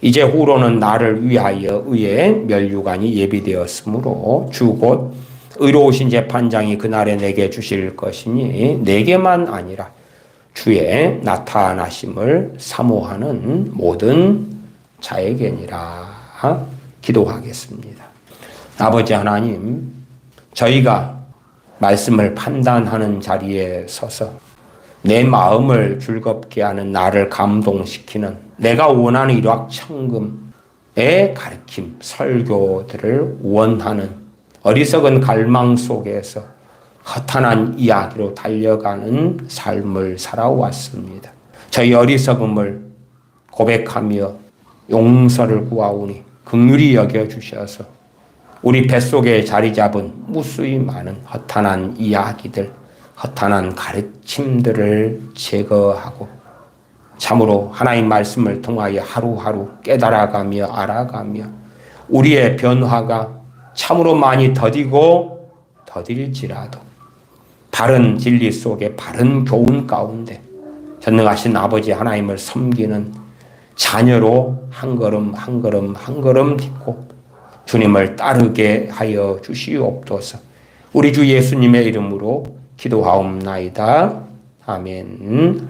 이제 후로는 나를 위하여 의의 면류관이 예비되었으므로 주 곧 의로우신 재판장이 그날에 내게 주실 것이니 내게만 아니라 주의 나타나심을 사모하는 모든 자에게니라. 기도하겠습니다. 아버지 하나님, 저희가 말씀을 판단하는 자리에 서서 내 마음을 즐겁게 하는 나를 감동시키는 내가 원하는 일확천금의 가르침, 설교들을 원하는 어리석은 갈망 속에서 허탄한 이야기로 달려가는 삶을 살아왔습니다. 저희 어리석음을 고백하며 용서를 구하오니 긍휼히 여겨주셔서 우리 뱃속에 자리 잡은 무수히 많은 허탄한 이야기들, 허탄한 가르침들을 제거하고 참으로 하나님 말씀을 통하여 하루하루 깨달아가며 알아가며 우리의 변화가 참으로 많이 더디고 더딜지라도 바른 진리 속에 바른 교훈 가운데 전능하신 아버지 하나님을 섬기는 자녀로 한 걸음 한 걸음 한 걸음 딛고 주님을 따르게 하여 주시옵소서. 우리 주 예수님의 이름으로 기도하옵나이다. 아멘.